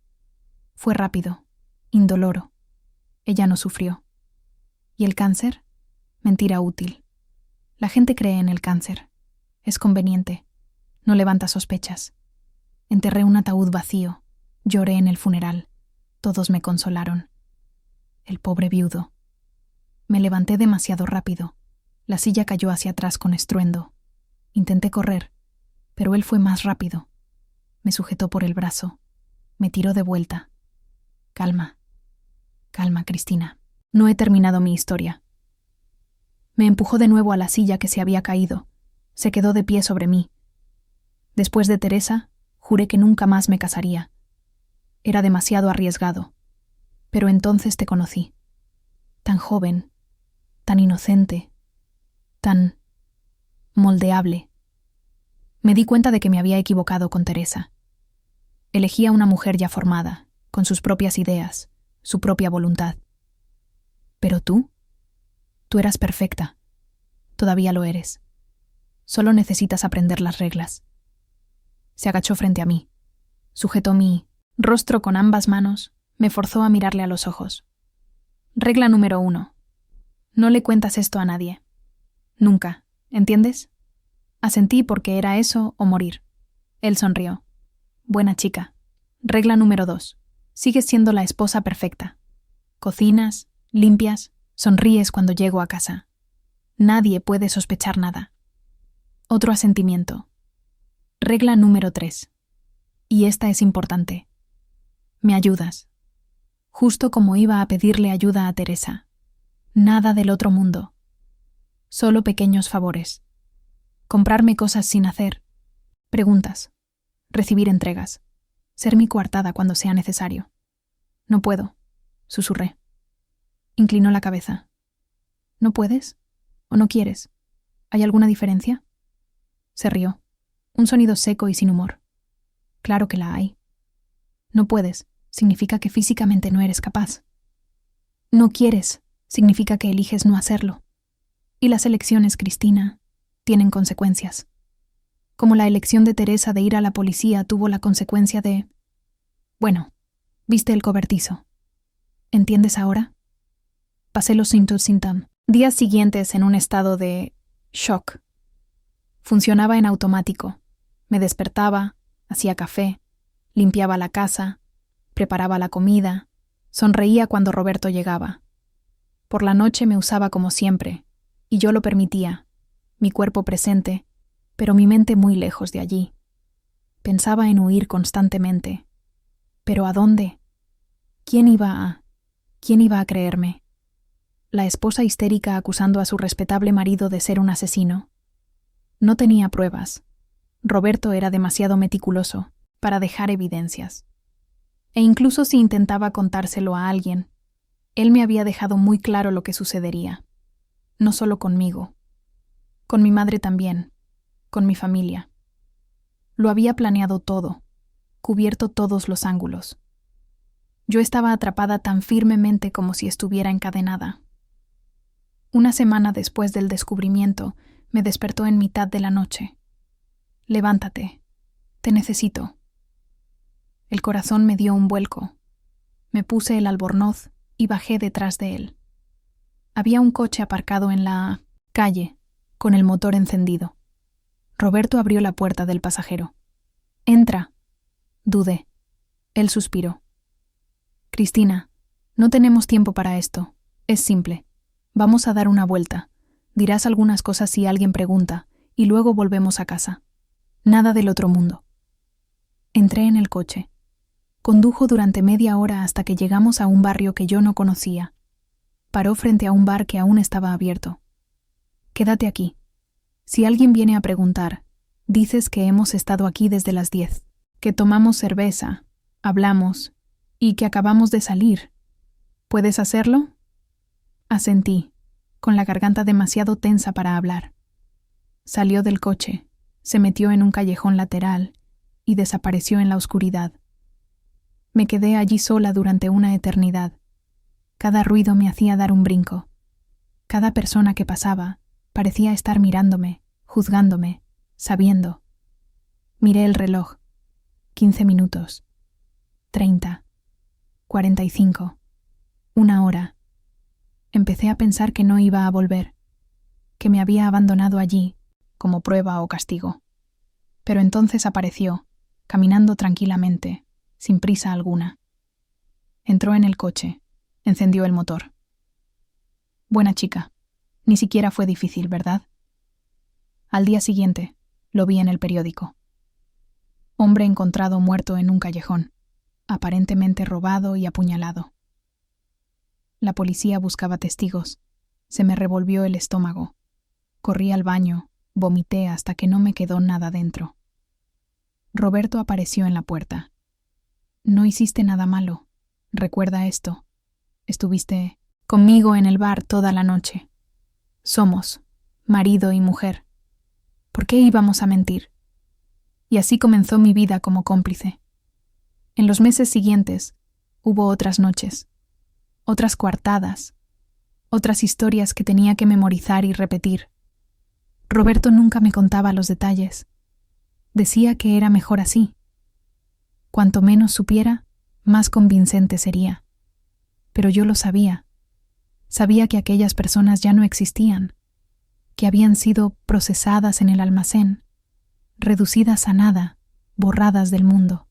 Fue rápido, indoloro. Ella no sufrió. ¿Y el cáncer? Mentira útil. La gente cree en el cáncer. Es conveniente. No levanta sospechas. Enterré un ataúd vacío. Lloré en el funeral. Todos me consolaron. El pobre viudo. Me levanté demasiado rápido. La silla cayó hacia atrás con estruendo. Intenté correr, pero él fue más rápido. Me sujetó por el brazo. Me tiró de vuelta. Calma. Calma, Cristina. No he terminado mi historia. Me empujó de nuevo a la silla que se había caído. Se quedó de pie sobre mí. Después de Teresa, juré que nunca más me casaría. Era demasiado arriesgado. Pero entonces te conocí. Tan joven, tan inocente, tan moldeable. Me di cuenta de que me había equivocado con Teresa. Elegí a una mujer ya formada, con sus propias ideas, su propia voluntad. Pero tú eras perfecta. Todavía lo eres. Solo necesitas aprender las reglas. Se agachó frente a mí. Sujetó mi rostro con ambas manos, me forzó a mirarle a los ojos. Regla número 1. No le cuentas esto a nadie. Nunca, ¿entiendes? Asentí porque era eso o morir. Él sonrió. Buena chica. Regla número 2. Sigues siendo la esposa perfecta. Cocinas, limpias, sonríes cuando llego a casa. Nadie puede sospechar nada. Otro asentimiento. Regla número 3. Y esta es importante. Me ayudas. Justo como iba a pedirle ayuda a Teresa. Nada del otro mundo. Solo pequeños favores. Comprarme cosas sin hacer. Preguntas. Recibir entregas. Ser mi coartada cuando sea necesario. No puedo, susurré. Inclinó la cabeza. ¿No puedes? ¿O no quieres? ¿Hay alguna diferencia? Se rió. Un sonido seco y sin humor. Claro que la hay. No puedes significa que físicamente no eres capaz. No quieres significa que eliges no hacerlo. Y las elecciones, Cristina, tienen consecuencias. Como la elección de Teresa de ir a la policía tuvo la consecuencia de... Bueno, viste el cobertizo. ¿Entiendes ahora? Pasé los síntomas. Días siguientes en un estado de shock. Funcionaba en automático. Me despertaba, hacía café, limpiaba la casa, preparaba la comida, sonreía cuando Roberto llegaba. Por la noche me usaba como siempre, y yo lo permitía, mi cuerpo presente, pero mi mente muy lejos de allí. Pensaba en huir constantemente. ¿Pero a dónde? ¿Quién iba a creerme? La esposa histérica acusando a su respetable marido de ser un asesino. No tenía pruebas. Roberto era demasiado meticuloso para dejar evidencias. E incluso si intentaba contárselo a alguien, él me había dejado muy claro lo que sucedería. No solo conmigo. Con mi madre también. Con mi familia. Lo había planeado todo, cubierto todos los ángulos. Yo estaba atrapada tan firmemente como si estuviera encadenada. Una semana después del descubrimiento, me despertó en mitad de la noche. Levántate, te necesito. El corazón me dio un vuelco. Me puse el albornoz y bajé detrás de él. Había un coche aparcado en la calle, con el motor encendido. Roberto abrió la puerta del pasajero. «Entra». Dudé. Él suspiró. «Cristina, no tenemos tiempo para esto. Es simple. Vamos a dar una vuelta. Dirás algunas cosas si alguien pregunta, y luego volvemos a casa. Nada del otro mundo». Entré en el coche. Condujo durante media hora hasta que llegamos a un barrio que yo no conocía. Paró frente a un bar que aún estaba abierto. «Quédate aquí». Si alguien viene a preguntar, dices que hemos estado aquí desde las 10, que tomamos cerveza, hablamos y que acabamos de salir. ¿Puedes hacerlo? Asentí, con la garganta demasiado tensa para hablar. Salió del coche, se metió en un callejón lateral y desapareció en la oscuridad. Me quedé allí sola durante una eternidad. Cada ruido me hacía dar un brinco. Cada persona que pasaba parecía estar mirándome, juzgándome, sabiendo. Miré el reloj. 15 minutos. 30. 45. 1 hora. Empecé a pensar que no iba a volver, que me había abandonado allí, como prueba o castigo. Pero entonces apareció, caminando tranquilamente, sin prisa alguna. Entró en el coche, encendió el motor. Buena chica. Ni siquiera fue difícil, ¿verdad? Al día siguiente, lo vi en el periódico. Hombre encontrado muerto en un callejón, aparentemente robado y apuñalado. La policía buscaba testigos. Se me revolvió el estómago. Corrí al baño, vomité hasta que no me quedó nada dentro. Roberto apareció en la puerta. No hiciste nada malo. Recuerda esto. Estuviste conmigo en el bar toda la noche. Somos marido y mujer. ¿Por qué íbamos a mentir? Y así comenzó mi vida como cómplice. En los meses siguientes hubo otras noches, otras coartadas, otras historias que tenía que memorizar y repetir. Roberto nunca me contaba los detalles. Decía que era mejor así. Cuanto menos supiera, más convincente sería. Pero yo lo sabía. Sabía que aquellas personas ya no existían, que habían sido procesadas en el almacén, reducidas a nada, borradas del mundo.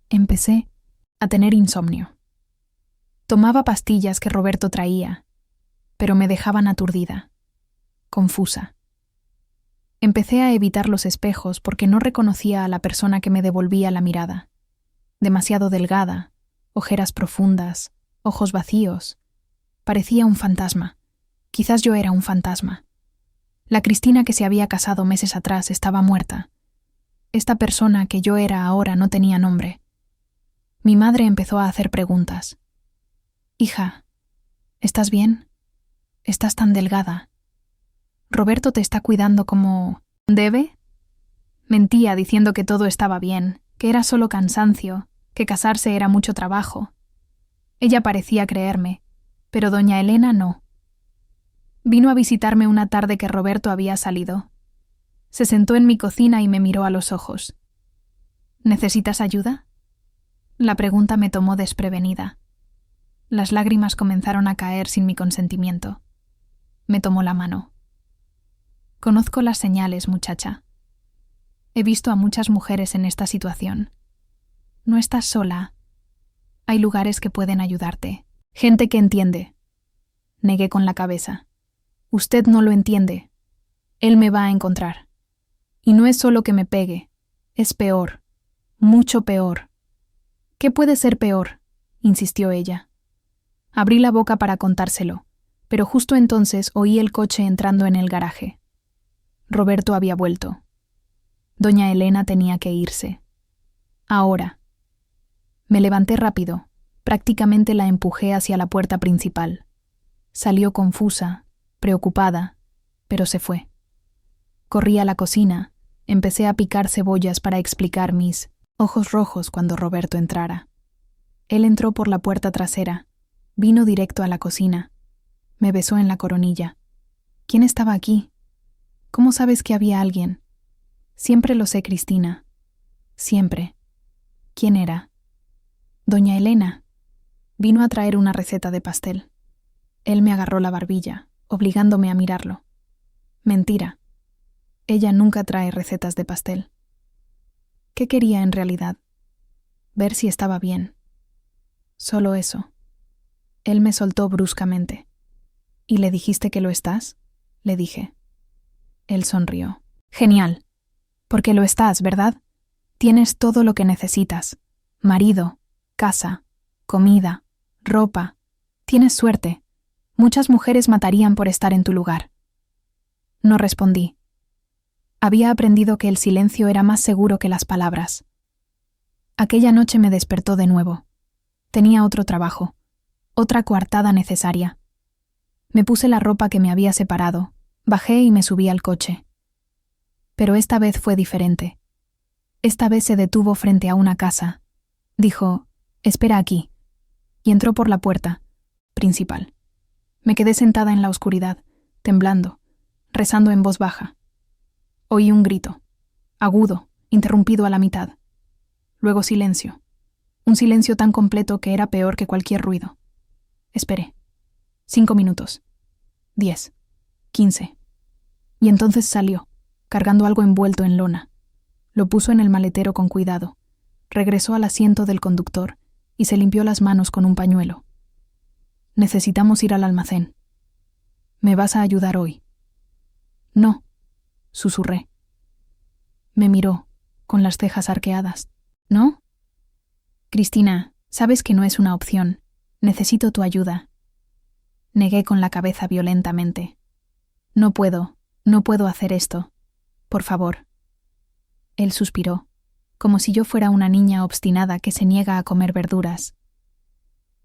Empecé a tener insomnio. Tomaba pastillas que Roberto traía, pero me dejaban aturdida, confusa. Empecé a evitar los espejos porque no reconocía a la persona que me devolvía la mirada. Demasiado delgada, ojeras profundas, ojos vacíos. Parecía un fantasma. Quizás yo era un fantasma. La Cristina que se había casado meses atrás estaba muerta. Esta persona que yo era ahora no tenía nombre. Mi madre empezó a hacer preguntas. «Hija, ¿estás bien? Estás tan delgada. ¿Roberto te está cuidando como debe?» Mentía diciendo que todo estaba bien, que era solo cansancio, que casarse era mucho trabajo. Ella parecía creerme, pero doña Elena no. Vino a visitarme una tarde que Roberto había salido. Se sentó en mi cocina y me miró a los ojos. «¿Necesitas ayuda?» La pregunta me tomó desprevenida. Las lágrimas comenzaron a caer sin mi consentimiento. Me tomó la mano. «Conozco las señales, muchacha. He visto a muchas mujeres en esta situación. No estás sola. Hay lugares que pueden ayudarte. Gente que entiende». Negué con la cabeza. «Usted no lo entiende. Él me va a encontrar. Y no es solo que me pegue. Es peor. Mucho peor». «¿Qué puede ser peor?», insistió ella. Abrí la boca para contárselo, pero justo entonces oí el coche entrando en el garaje. Roberto había vuelto. Doña Elena tenía que irse. Ahora. Me levanté rápido. Prácticamente la empujé hacia la puerta principal. Salió confusa, preocupada, pero se fue. Corrí a la cocina, empecé a picar cebollas para explicar mis ojos rojos cuando Roberto entrara. Él entró por la puerta trasera, vino directo a la cocina. Me besó en la coronilla. ¿Quién estaba aquí? ¿Cómo sabes que había alguien? Siempre lo sé, Cristina. Siempre. ¿Quién era? Doña Elena. Vino a traer una receta de pastel. Él me agarró la barbilla, obligándome a mirarlo. Mentira. Ella nunca trae recetas de pastel. ¿Qué quería en realidad? Ver si estaba bien. Solo eso. Él me soltó bruscamente. ¿Y le dijiste que lo estás?, le dije. Él sonrió. Genial. Porque lo estás, ¿verdad? Tienes todo lo que necesitas. Marido, casa, comida, ropa. Tienes suerte. Muchas mujeres matarían por estar en tu lugar. No respondí. Había aprendido que el silencio era más seguro que las palabras. Aquella noche me despertó de nuevo. Tenía otro trabajo, otra coartada necesaria. Me puse la ropa que me había separado, bajé y me subí al coche. Pero esta vez fue diferente. Esta vez se detuvo frente a una casa. Dijo, «Espera aquí», y entró por la puerta principal. Me quedé sentada en la oscuridad, temblando, rezando en voz baja. Oí un grito, agudo, interrumpido a la mitad. Luego silencio. Un silencio tan completo que era peor que cualquier ruido. Esperé. 5 minutos. 10. 15. Y entonces salió, cargando algo envuelto en lona. Lo puso en el maletero con cuidado. Regresó al asiento del conductor y se limpió las manos con un pañuelo. Necesitamos ir al almacén. ¿Me vas a ayudar hoy? No, susurré. Me miró, con las cejas arqueadas. ¿No? Cristina, sabes que no es una opción. Necesito tu ayuda. Negué con la cabeza violentamente. No puedo hacer esto. Por favor. Él suspiró, como si yo fuera una niña obstinada que se niega a comer verduras.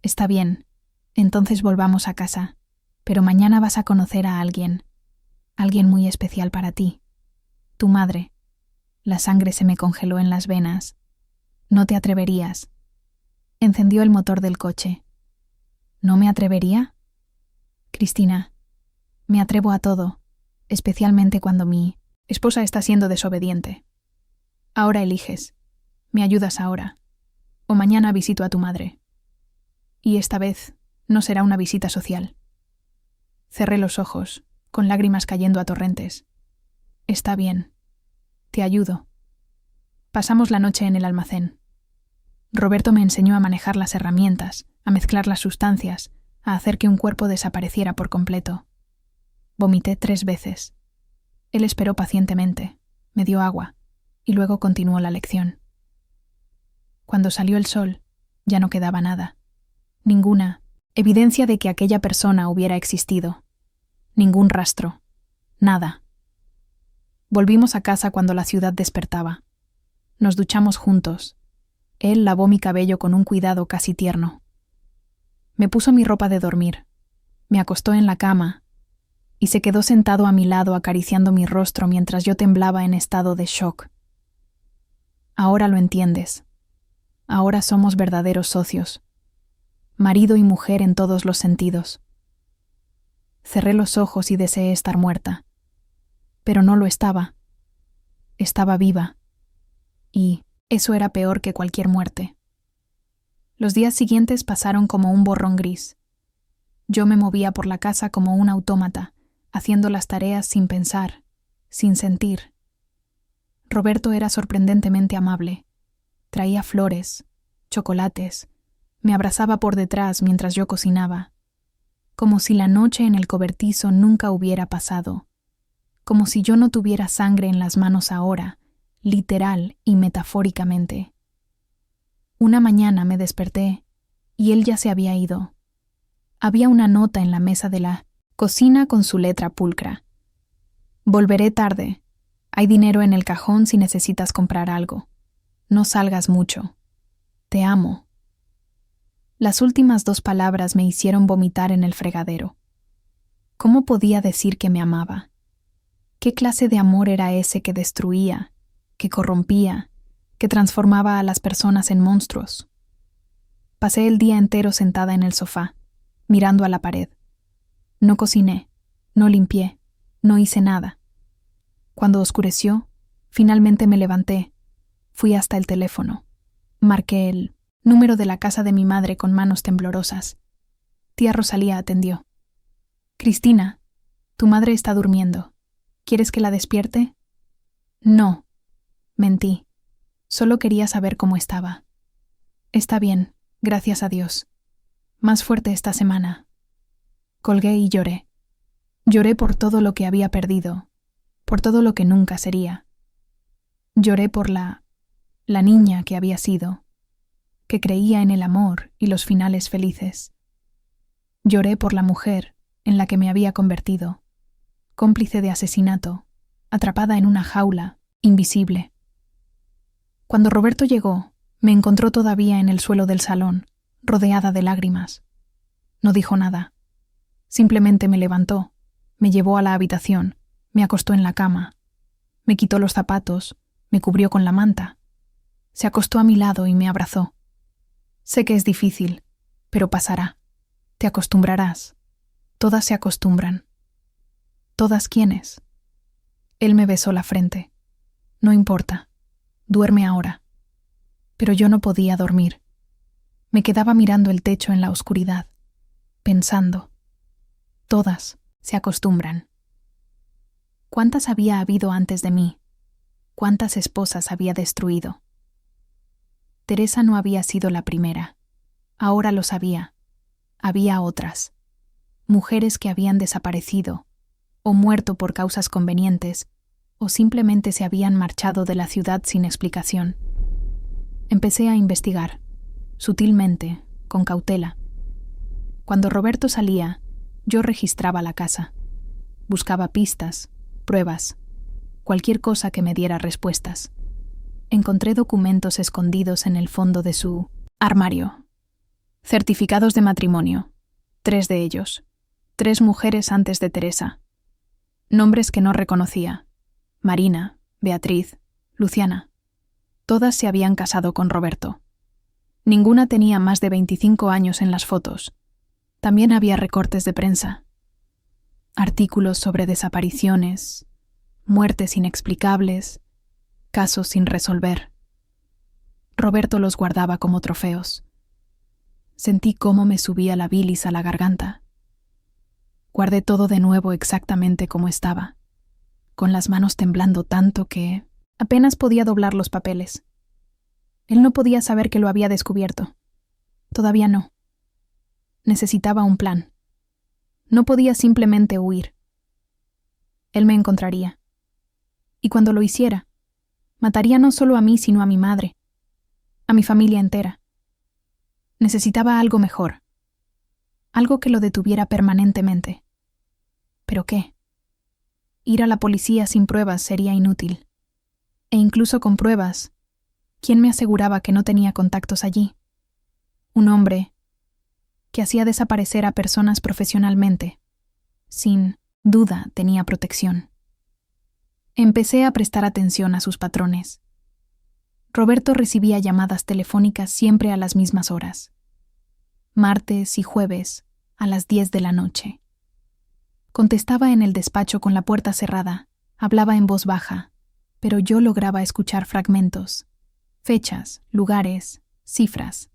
Está bien, entonces volvamos a casa, pero mañana vas a conocer a alguien muy especial para ti. Tu madre. La sangre se me congeló en las venas. No te atreverías. Encendió el motor del coche. ¿No me atrevería? Cristina, me atrevo a todo, especialmente cuando mi esposa está siendo desobediente. Ahora eliges. Me ayudas ahora. O mañana visito a tu madre. Y esta vez no será una visita social. Cerré los ojos, con lágrimas cayendo a torrentes. Está bien. Te ayudo. Pasamos la noche en el almacén. Roberto me enseñó a manejar las herramientas, a mezclar las sustancias, a hacer que un cuerpo desapareciera por completo. Vomité 3 veces. Él esperó pacientemente, me dio agua, y luego continuó la lección. Cuando salió el sol, ya no quedaba nada. Ninguna evidencia de que aquella persona hubiera existido. Ningún rastro. Nada. Volvimos a casa cuando la ciudad despertaba. Nos duchamos juntos. Él lavó mi cabello con un cuidado casi tierno. Me puso mi ropa de dormir. Me acostó en la cama y se quedó sentado a mi lado acariciando mi rostro mientras yo temblaba en estado de shock. Ahora lo entiendes. Ahora somos verdaderos socios. Marido y mujer en todos los sentidos. Cerré los ojos y deseé estar muerta. Pero no lo estaba. Estaba viva. Y eso era peor que cualquier muerte. Los días siguientes pasaron como un borrón gris. Yo me movía por la casa como un autómata, haciendo las tareas sin pensar, sin sentir. Roberto era sorprendentemente amable. Traía flores, chocolates, me abrazaba por detrás mientras yo cocinaba, como si la noche en el cobertizo nunca hubiera pasado, como si yo no tuviera sangre en las manos ahora, literal y metafóricamente. Una mañana me desperté y él ya se había ido. Había una nota en la mesa de la cocina con su letra pulcra. Volveré tarde. Hay dinero en el cajón si necesitas comprar algo. No salgas mucho. Te amo. Las últimas 2 palabras me hicieron vomitar en el fregadero. ¿Cómo podía decir que me amaba? ¿Qué clase de amor era ese que destruía, que corrompía, que transformaba a las personas en monstruos? Pasé el día entero sentada en el sofá, mirando a la pared. No cociné, no limpié, no hice nada. Cuando oscureció, finalmente me levanté, fui hasta el teléfono, marqué el número de la casa de mi madre con manos temblorosas. Tía Rosalía atendió. Cristina, tu madre está durmiendo. ¿Quieres que la despierte? No, mentí. Solo quería saber cómo estaba. Está bien, gracias a Dios. Más fuerte esta semana. Colgué y lloré. Lloré por todo lo que había perdido, por todo lo que nunca sería. Lloré por la niña que había sido, que creía en el amor y los finales felices. Lloré por la mujer en la que me había convertido, cómplice de asesinato, atrapada en una jaula, invisible. Cuando Roberto llegó, me encontró todavía en el suelo del salón, rodeada de lágrimas. No dijo nada. Simplemente me levantó, me llevó a la habitación, me acostó en la cama, me quitó los zapatos, me cubrió con la manta. Se acostó a mi lado y me abrazó. Sé que es difícil, pero pasará. Te acostumbrarás. Todas se acostumbran. ¿Todas quiénes? Él me besó la frente. No importa. Duerme ahora. Pero yo no podía dormir. Me quedaba mirando el techo en la oscuridad, pensando. Todas se acostumbran. ¿Cuántas había habido antes de mí? ¿Cuántas esposas había destruido? Teresa no había sido la primera. Ahora lo sabía. Había otras. Mujeres que habían desaparecido, o muerto por causas convenientes, o simplemente se habían marchado de la ciudad sin explicación. Empecé a investigar, sutilmente, con cautela. Cuando Roberto salía, yo registraba la casa. Buscaba pistas, pruebas, cualquier cosa que me diera respuestas. Encontré documentos escondidos en el fondo de su armario. Certificados de matrimonio, 3 de ellos, 3 mujeres antes de Teresa. Nombres que no reconocía: Marina, Beatriz, Luciana. Todas se habían casado con Roberto. Ninguna tenía más de 25 años en las fotos. También había recortes de prensa. Artículos sobre desapariciones, muertes inexplicables, casos sin resolver. Roberto los guardaba como trofeos. Sentí cómo me subía la bilis a la garganta. Guardé todo de nuevo exactamente como estaba, con las manos temblando tanto que apenas podía doblar los papeles. Él no podía saber que lo había descubierto. Todavía no. Necesitaba un plan. No podía simplemente huir. Él me encontraría. Y cuando lo hiciera, mataría no solo a mí, sino a mi madre, a mi familia entera. Necesitaba algo mejor. Algo que lo detuviera permanentemente. ¿Pero qué? Ir a la policía sin pruebas sería inútil. E incluso con pruebas, ¿quién me aseguraba que no tenía contactos allí? Un hombre que hacía desaparecer a personas profesionalmente. Sin duda tenía protección. Empecé a prestar atención a sus patrones. Roberto recibía llamadas telefónicas siempre a las mismas horas. Martes y jueves, a las 10 de la noche. Contestaba en el despacho con la puerta cerrada, hablaba en voz baja, pero yo lograba escuchar fragmentos, fechas, lugares, cifras.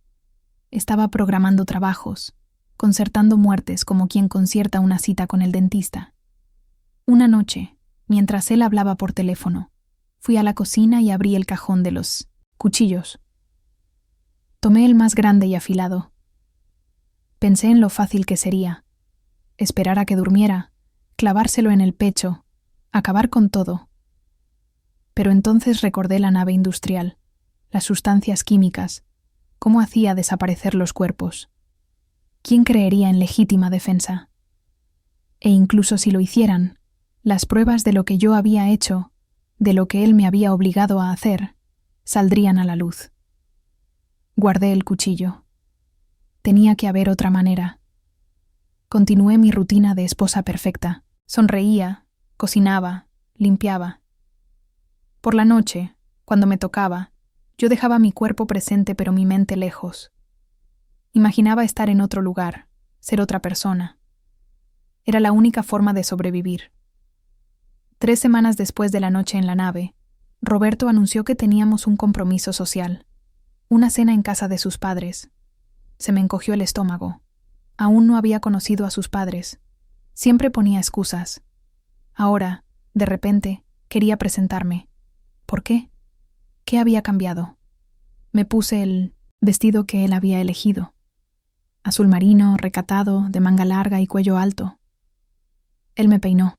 Estaba programando trabajos, concertando muertes como quien concierta una cita con el dentista. Una noche, mientras él hablaba por teléfono, fui a la cocina y abrí el cajón de los cuchillos. Tomé el más grande y afilado. Pensé en lo fácil que sería. Esperar a que durmiera, clavárselo en el pecho, acabar con todo. Pero entonces recordé la nave industrial, las sustancias químicas, cómo hacía desaparecer los cuerpos. ¿Quién creería en legítima defensa? E incluso si lo hicieran, las pruebas de lo que yo había hecho, de lo que él me había obligado a hacer, saldrían a la luz. Guardé el cuchillo. Tenía que haber otra manera. Continué mi rutina de esposa perfecta. Sonreía, cocinaba, limpiaba. Por la noche, cuando me tocaba, yo dejaba mi cuerpo presente pero mi mente lejos. Imaginaba estar en otro lugar, ser otra persona. Era la única forma de sobrevivir. 3 semanas después de la noche en la nave, Roberto anunció que teníamos un compromiso social, una cena en casa de sus padres. Se me encogió el estómago. Aún no había conocido a sus padres. Siempre ponía excusas. Ahora, de repente, quería presentarme. ¿Por qué? ¿Qué había cambiado? Me puse el vestido que él había elegido. Azul marino, recatado, de manga larga y cuello alto. Él me peinó.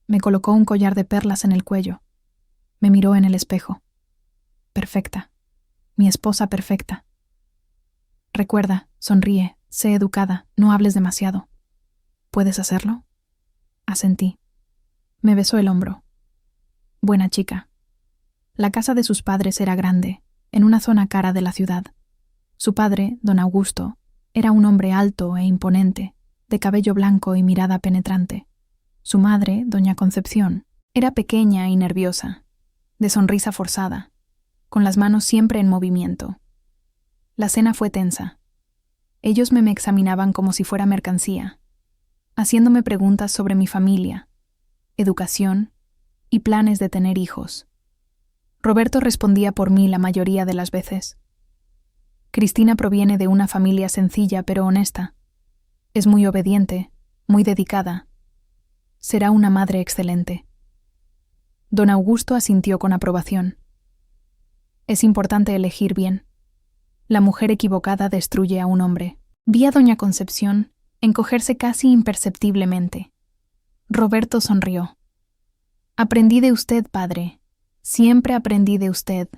Me colocó un collar de perlas en el cuello. Me miró en el espejo. Perfecta. Mi esposa perfecta. Recuerda, sonríe, sé educada, no hables demasiado. ¿Puedes hacerlo? Asentí. Me besó el hombro. Buena chica. La casa de sus padres era grande, en una zona cara de la ciudad. Su padre, don Augusto, era un hombre alto e imponente, de cabello blanco y mirada penetrante. Su madre, doña Concepción, era pequeña y nerviosa, de sonrisa forzada, con las manos siempre en movimiento. La cena fue tensa. Ellos me examinaban como si fuera mercancía, haciéndome preguntas sobre mi familia, educación y planes de tener hijos. Roberto respondía por mí la mayoría de las veces. Cristina proviene de una familia sencilla pero honesta. Es muy obediente, muy dedicada. Será una madre excelente. Don Augusto asintió con aprobación. Es importante elegir bien. La mujer equivocada destruye a un hombre. Vi a doña Concepción encogerse casi imperceptiblemente. Roberto sonrió. Aprendí de usted, padre. Siempre aprendí de usted.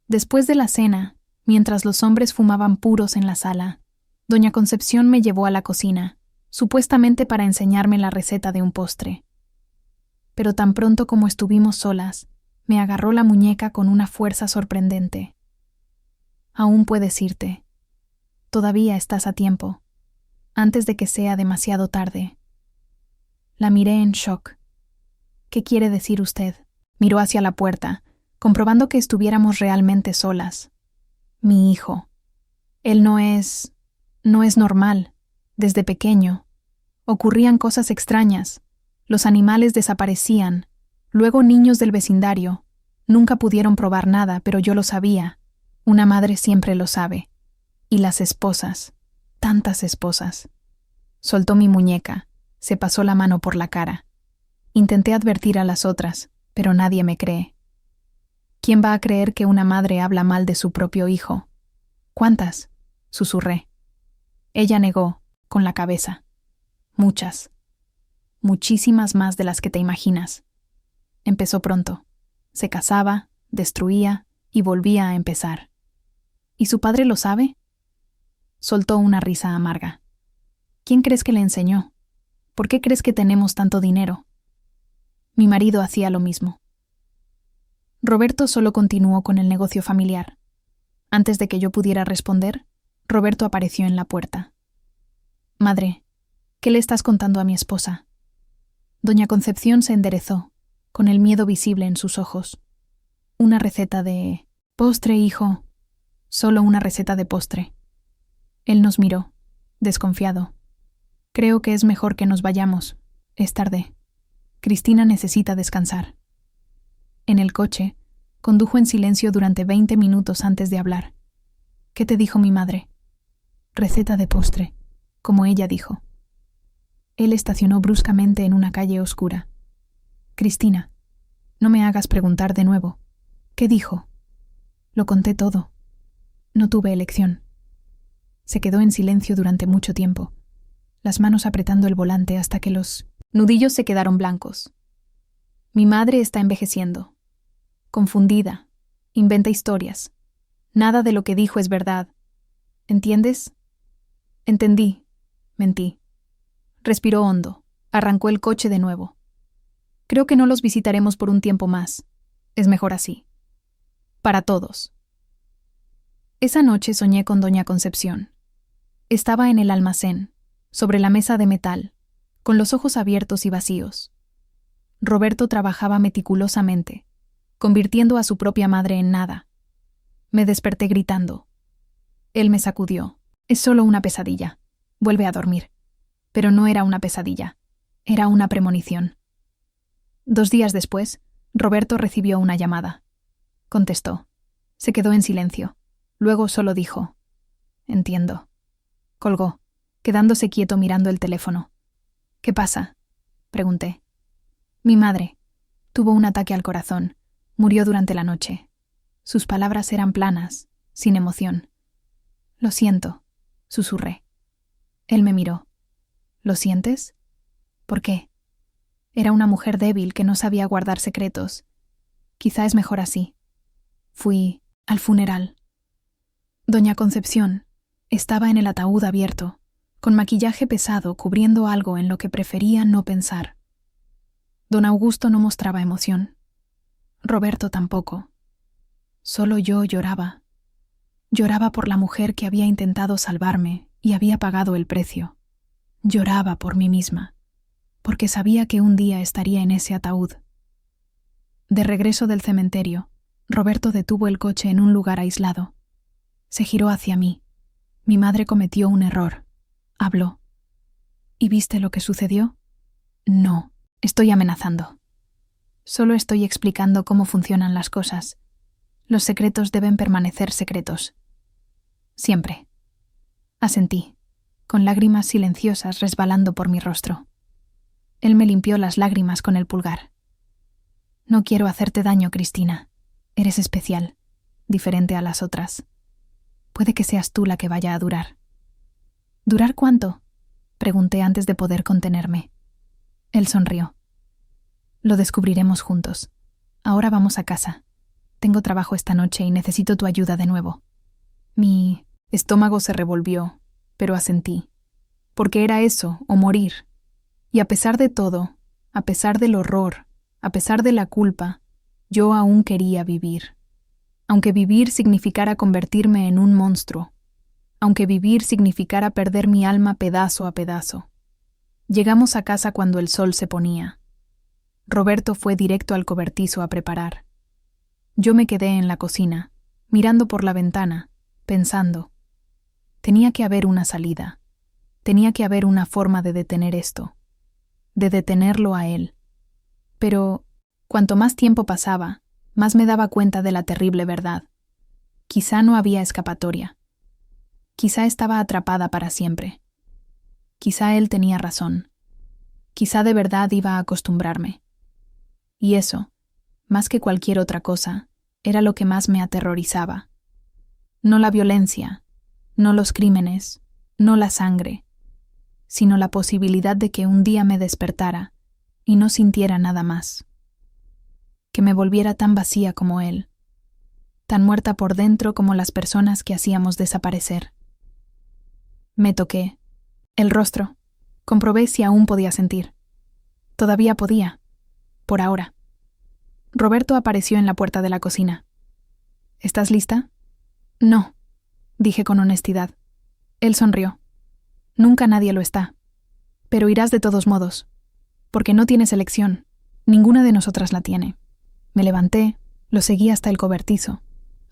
Después de la cena, mientras los hombres fumaban puros en la sala, doña Concepción me llevó a la cocina, supuestamente para enseñarme la receta de un postre. Pero tan pronto como estuvimos solas, me agarró la muñeca con una fuerza sorprendente. Aún puedes irte. Todavía estás a tiempo, antes de que sea demasiado tarde. La miré en shock. ¿Qué quiere decir usted? Miró hacia la puerta, comprobando que estuviéramos realmente solas. Mi hijo. Él no es normal. Desde pequeño. Ocurrían cosas extrañas. Los animales desaparecían. Luego niños del vecindario. Nunca pudieron probar nada, pero yo lo sabía. Una madre siempre lo sabe. Y las esposas. Tantas esposas. Soltó mi muñeca. Se pasó la mano por la cara. Intenté advertir a las otras, pero nadie me cree. ¿Quién va a creer que una madre habla mal de su propio hijo? ¿Cuántas? Susurré. Ella negó, con la cabeza. Muchas. Muchísimas más de las que te imaginas. Empezó pronto. Se casaba, destruía y volvía a empezar. ¿Y su padre lo sabe? Soltó una risa amarga. ¿Quién crees que le enseñó? ¿Por qué crees que tenemos tanto dinero? Mi marido hacía lo mismo. Roberto solo continuó con el negocio familiar. Antes de que yo pudiera responder, Roberto apareció en la puerta. Madre, ¿qué le estás contando a mi esposa? Doña Concepción se enderezó, con el miedo visible en sus ojos. Una receta de... Postre, hijo. Solo una receta de postre. Él nos miró, desconfiado. Creo que es mejor que nos vayamos. Es tarde. Cristina necesita descansar. En el coche, condujo en silencio durante 20 minutos antes de hablar. ¿Qué te dijo mi madre? Receta de postre, como ella dijo. Él estacionó bruscamente en una calle oscura. Cristina, no me hagas preguntar de nuevo. ¿Qué dijo? Lo conté todo. No tuve elección. Se quedó en silencio durante mucho tiempo, las manos apretando el volante hasta que los nudillos se quedaron blancos. Mi madre está envejeciendo. Confundida. Inventa historias. Nada de lo que dijo es verdad. ¿Entiendes? Entendí. Mentí. Respiró hondo. Arrancó el coche de nuevo. Creo que no los visitaremos por un tiempo más. Es mejor así. Para todos. Esa noche soñé con doña Concepción. Estaba en el almacén, sobre la mesa de metal, con los ojos abiertos y vacíos. Roberto trabajaba meticulosamente, convirtiendo a su propia madre en nada. Me desperté gritando. Él me sacudió. Es solo una pesadilla. Vuelve a dormir. Pero no era una pesadilla. Era una premonición. 2 días después, Roberto recibió una llamada. Contestó. Se quedó en silencio. Luego solo dijo: Entiendo. Colgó, quedándose quieto mirando el teléfono. ¿Qué pasa? Pregunté. Mi madre. Tuvo un ataque al corazón. Murió durante la noche. Sus palabras eran planas, sin emoción. Lo siento, susurré. Él me miró. ¿Lo sientes? ¿Por qué? Era una mujer débil que no sabía guardar secretos. Quizá es mejor así. Fui al funeral. Doña Concepción estaba en el ataúd abierto, con maquillaje pesado cubriendo algo en lo que prefería no pensar. Don Augusto no mostraba emoción. Roberto tampoco. Solo yo lloraba. Lloraba por la mujer que había intentado salvarme y había pagado el precio. Lloraba por mí misma, porque sabía que un día estaría en ese ataúd. De regreso del cementerio, Roberto detuvo el coche en un lugar aislado. Se giró hacia mí. Mi madre cometió un error. Habló. ¿Y viste lo que sucedió? No, estoy amenazando. Solo estoy explicando cómo funcionan las cosas. Los secretos deben permanecer secretos. Siempre. Asentí, con lágrimas silenciosas resbalando por mi rostro. Él me limpió las lágrimas con el pulgar. No quiero hacerte daño, Cristina. Eres especial, diferente a las otras. Puede que seas tú la que vaya a durar. ¿Durar cuánto?, pregunté antes de poder contenerme. Él sonrió. Lo descubriremos juntos. Ahora vamos a casa. Tengo trabajo esta noche y necesito tu ayuda de nuevo. Mi estómago se revolvió, pero asentí. Porque era eso, o morir. Y a pesar de todo, a pesar del horror, a pesar de la culpa, yo aún quería vivir. Aunque vivir significara convertirme en un monstruo. Aunque vivir significara perder mi alma pedazo a pedazo. Llegamos a casa cuando el sol se ponía. Roberto fue directo al cobertizo a preparar. Yo me quedé en la cocina, mirando por la ventana, pensando. Tenía que haber una salida. Tenía que haber una forma de detener esto. De detenerlo a él. Pero, cuanto más tiempo pasaba, más me daba cuenta de la terrible verdad. Quizá no había escapatoria. Quizá estaba atrapada para siempre. Quizá él tenía razón. Quizá de verdad iba a acostumbrarme. Y eso, más que cualquier otra cosa, era lo que más me aterrorizaba. No la violencia, no los crímenes, no la sangre, sino la posibilidad de que un día me despertara y no sintiera nada más. Que me volviera tan vacía como él, tan muerta por dentro como las personas que hacíamos desaparecer. Me toqué el rostro, comprobé si aún podía sentir. Todavía podía, por ahora. Roberto apareció en la puerta de la cocina. ¿Estás lista? No, dije con honestidad. Él sonrió. Nunca nadie lo está. Pero irás de todos modos, porque no tienes elección. Ninguna de nosotras la tiene. Me levanté, lo seguí hasta el cobertizo,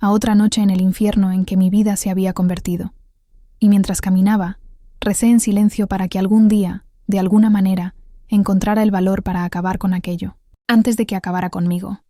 a otra noche en el infierno en que mi vida se había convertido. Y mientras caminaba, recé en silencio para que algún día, de alguna manera, encontrara el valor para acabar con aquello, antes de que acabara conmigo.